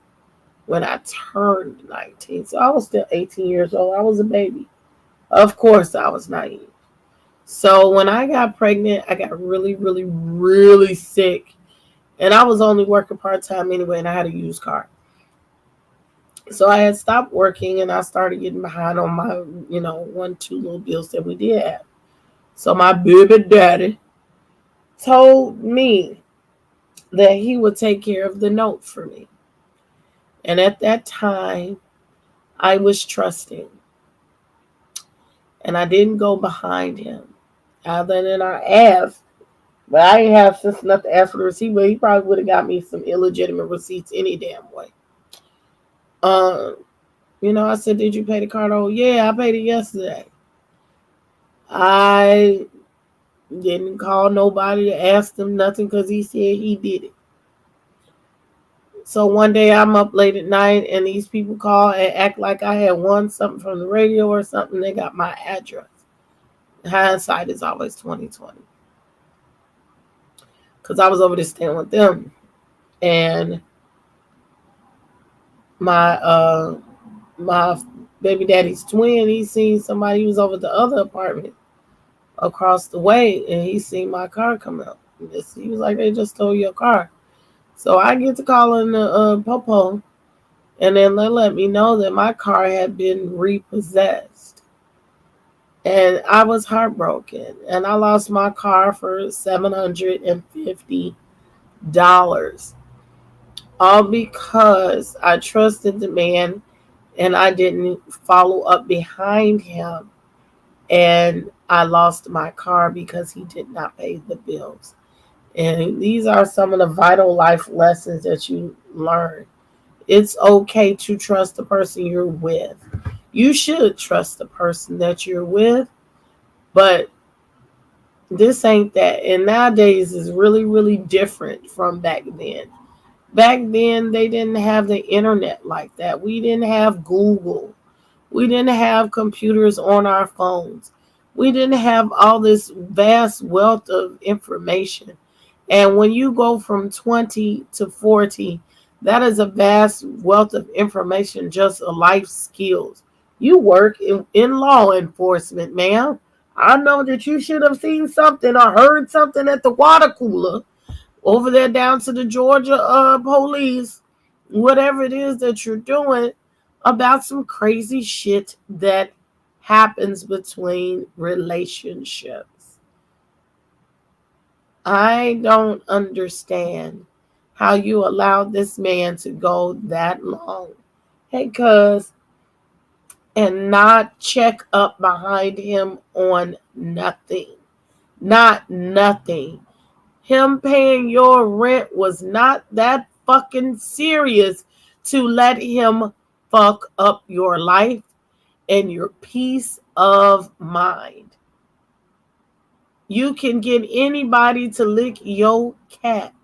when I turned 19. So I was still 18 years old. I was a baby. Of course, I was naive. So when I got pregnant, I got really, really, really sick. And I was only working part-time anyway, and I had a used car. So I had stopped working, and I started getting behind on my, 1-2 little bills that we did have. So my baby daddy told me that he would take care of the note for me. And at that time, I was trusting. And I didn't go behind him. Other than I asked. But I didn't have sense enough to ask for the receipt. But he probably would have got me some illegitimate receipts any damn way. I said, did you pay the card? Oh, yeah, I paid it yesterday. I didn't call nobody to ask them nothing because he said he did it. So one day I'm up late at night and these people call and act like I had won something from the radio or something. They got my address. Hindsight is always 20/20. because I was over there staying with them. And my my baby daddy's twin, he seen somebody who was over at the other apartment across the way, and he seen my car come up. He was like, they just stole your car. So I get to calling the popo, and then they let me know that my car had been repossessed. And I was heartbroken. And I lost my car for $750. All because I trusted the man and I didn't follow up behind him. And I lost my car because he did not pay the bills. And these are some of the vital life lessons that you learn. It's okay to trust the person you're with. You should trust the person that you're with, but this ain't that. And nowadays is really, really different from back then. Back then, they didn't have the internet like that. We didn't have Google. We didn't have computers on our phones. We didn't have all this vast wealth of information. And when you go from 20 to 40, that is a vast wealth of information, just life skills. You work in law enforcement, ma'am. I know that you should have seen something or heard something at the water cooler over there down to the Georgia police, whatever it is that you're doing, about some crazy shit that happens between relationships. I don't understand how you allowed this man to go that long. Hey, cuz, and not check up behind him on nothing. Not nothing. Him paying your rent was not that fucking serious to let him fuck up your life and your peace of mind. You can get anybody to lick your cat.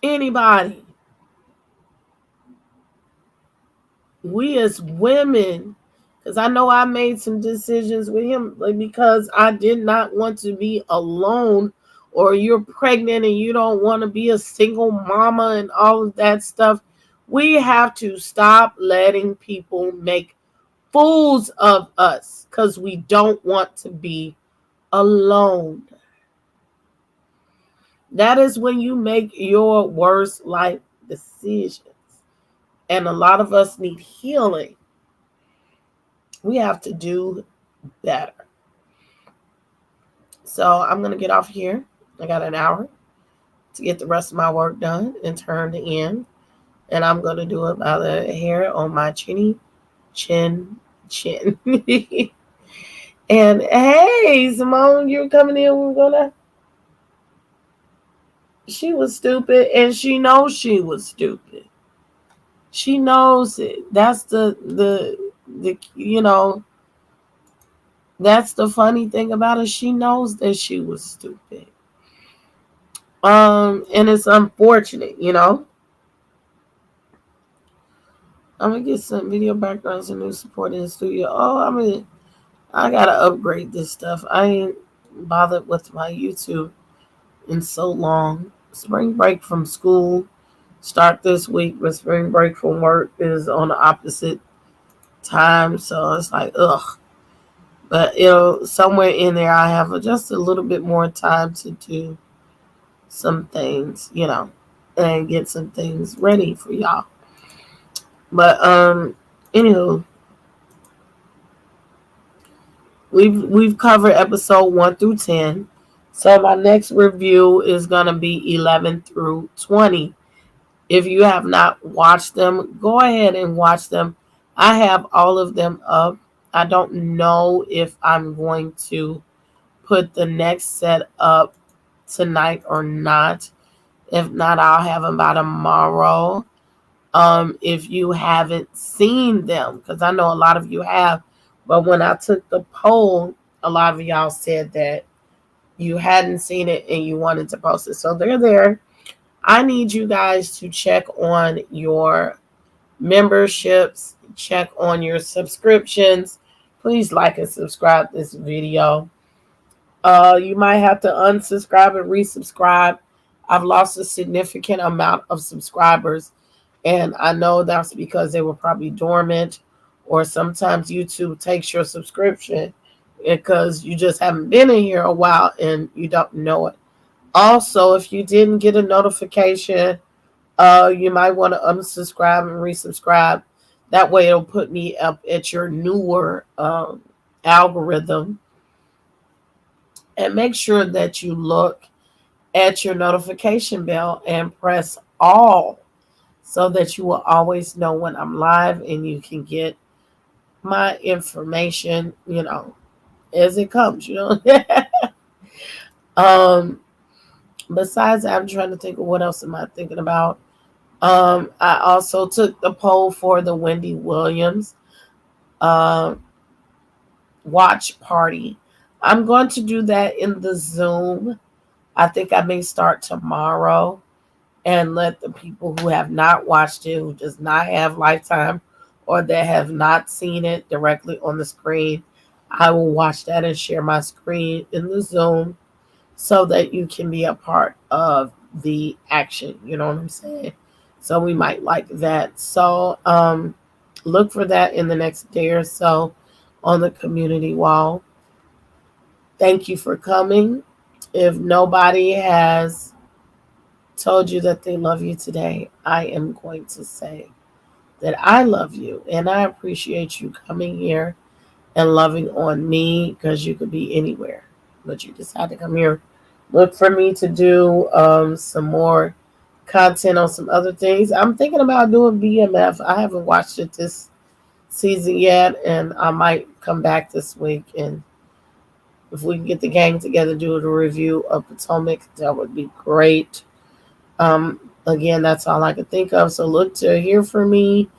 Anybody. We as women, because I know I made some decisions with him because I did not want to be alone, or you're pregnant and you don't want to be a single mama and all of that stuff. We have to stop letting people make fools of us because we don't want to be alone. That is when you make your worst life decisions. And a lot of us need healing. We have to do better. So I'm going to get off here. I got an hour to get the rest of my work done and turned in. And I'm going to do about the hair on my chin. And hey, Simone, you're coming in. We're going to. She was stupid and she knows she was stupid. She knows it. That's the that's the funny thing about it. She knows that she was stupid. And it's unfortunate, I'm gonna get some video backgrounds and new support in the studio. I gotta upgrade this stuff. I ain't bothered with my YouTube in so long. Spring break from school start this week, but spring break from work is on the opposite time, so it's like ugh. But somewhere in there I have just a little bit more time to do some things, and get some things ready for y'all. But anywho, we've covered episode 1 through 10. So my next review is gonna be 11 through 20. If you have not watched them, go ahead and watch them. I have all of them up. I don't know if I'm going to put the next set up tonight or not. If not, I'll have them by tomorrow. If you haven't seen them, because I know a lot of you have, but when I took the poll, a lot of y'all said that you hadn't seen it and you wanted to post it. So they're there. I need you guys to check on your memberships, check on your subscriptions. Please like and subscribe this video. You might have to unsubscribe and resubscribe. I've lost a significant amount of subscribers, and I know that's because they were probably dormant, or sometimes YouTube takes your subscription because you just haven't been in here a while and you don't know it. Also, if you didn't get a notification, you might want to unsubscribe and resubscribe. That way, it'll put me up at your newer algorithm. And make sure that you look at your notification bell and press all so that you will always know when I'm live and you can get my information, as it comes, um, besides that, I'm trying to think of what else am I thinking about. I also took the poll for the Wendy Williams uh, watch party. I'm going to do that in the Zoom. I think I may start tomorrow and let the people who have not watched it, who does not have Lifetime, or that have not seen it directly on the screen, I will watch that and share my screen in the Zoom so that you can be a part of the action. You know what I'm saying? So we might like that. So look for that in the next day or so on the community wall. Thank you for coming. If nobody has told you that they love you today, I am going to say that I love you and I appreciate you coming here and loving on me, because you could be anywhere, but you decide to come here. Look for me to do some more content on some other things. I'm thinking about doing BMF. I haven't watched it this season yet, and I might come back this week, and if we can get the gang together, do the review of Potomac, that would be great. Again, that's all I could think of. So look to hear from me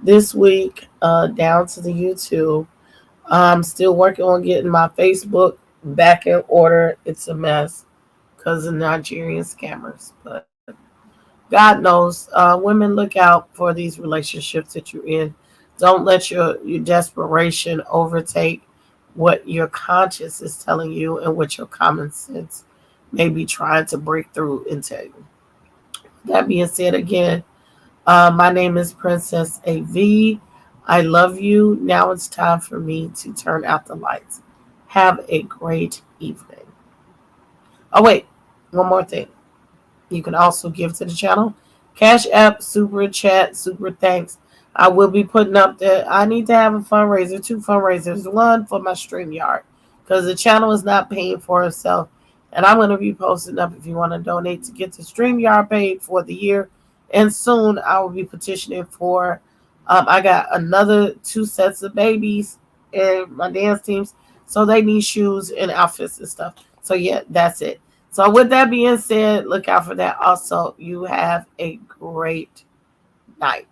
this week, down to the YouTube. I'm still working on getting my Facebook back in order. It's a mess because of Nigerian scammers. But God knows, women, look out for these relationships that you're in. Don't let your desperation overtake what your conscience is telling you and what your common sense may be trying to break through and tell you. That being said, again, my name is Princess AV. I love you. Now it's time for me to turn out the lights. Have a great evening. Oh, wait, one more thing. You can also give to the channel. Cash App, Super Chat, Super Thanks. I will be putting up that I need to have a fundraiser, 2 fundraisers. One for my StreamYard, because the channel is not paying for itself. And I'm going to be posting up if you want to donate to get the StreamYard paid for the year. And soon I will be petitioning for, I got another 2 sets of babies in my dance teams. So they need shoes and outfits and stuff. So yeah, that's it. So with that being said, look out for that. Also, you have a great night.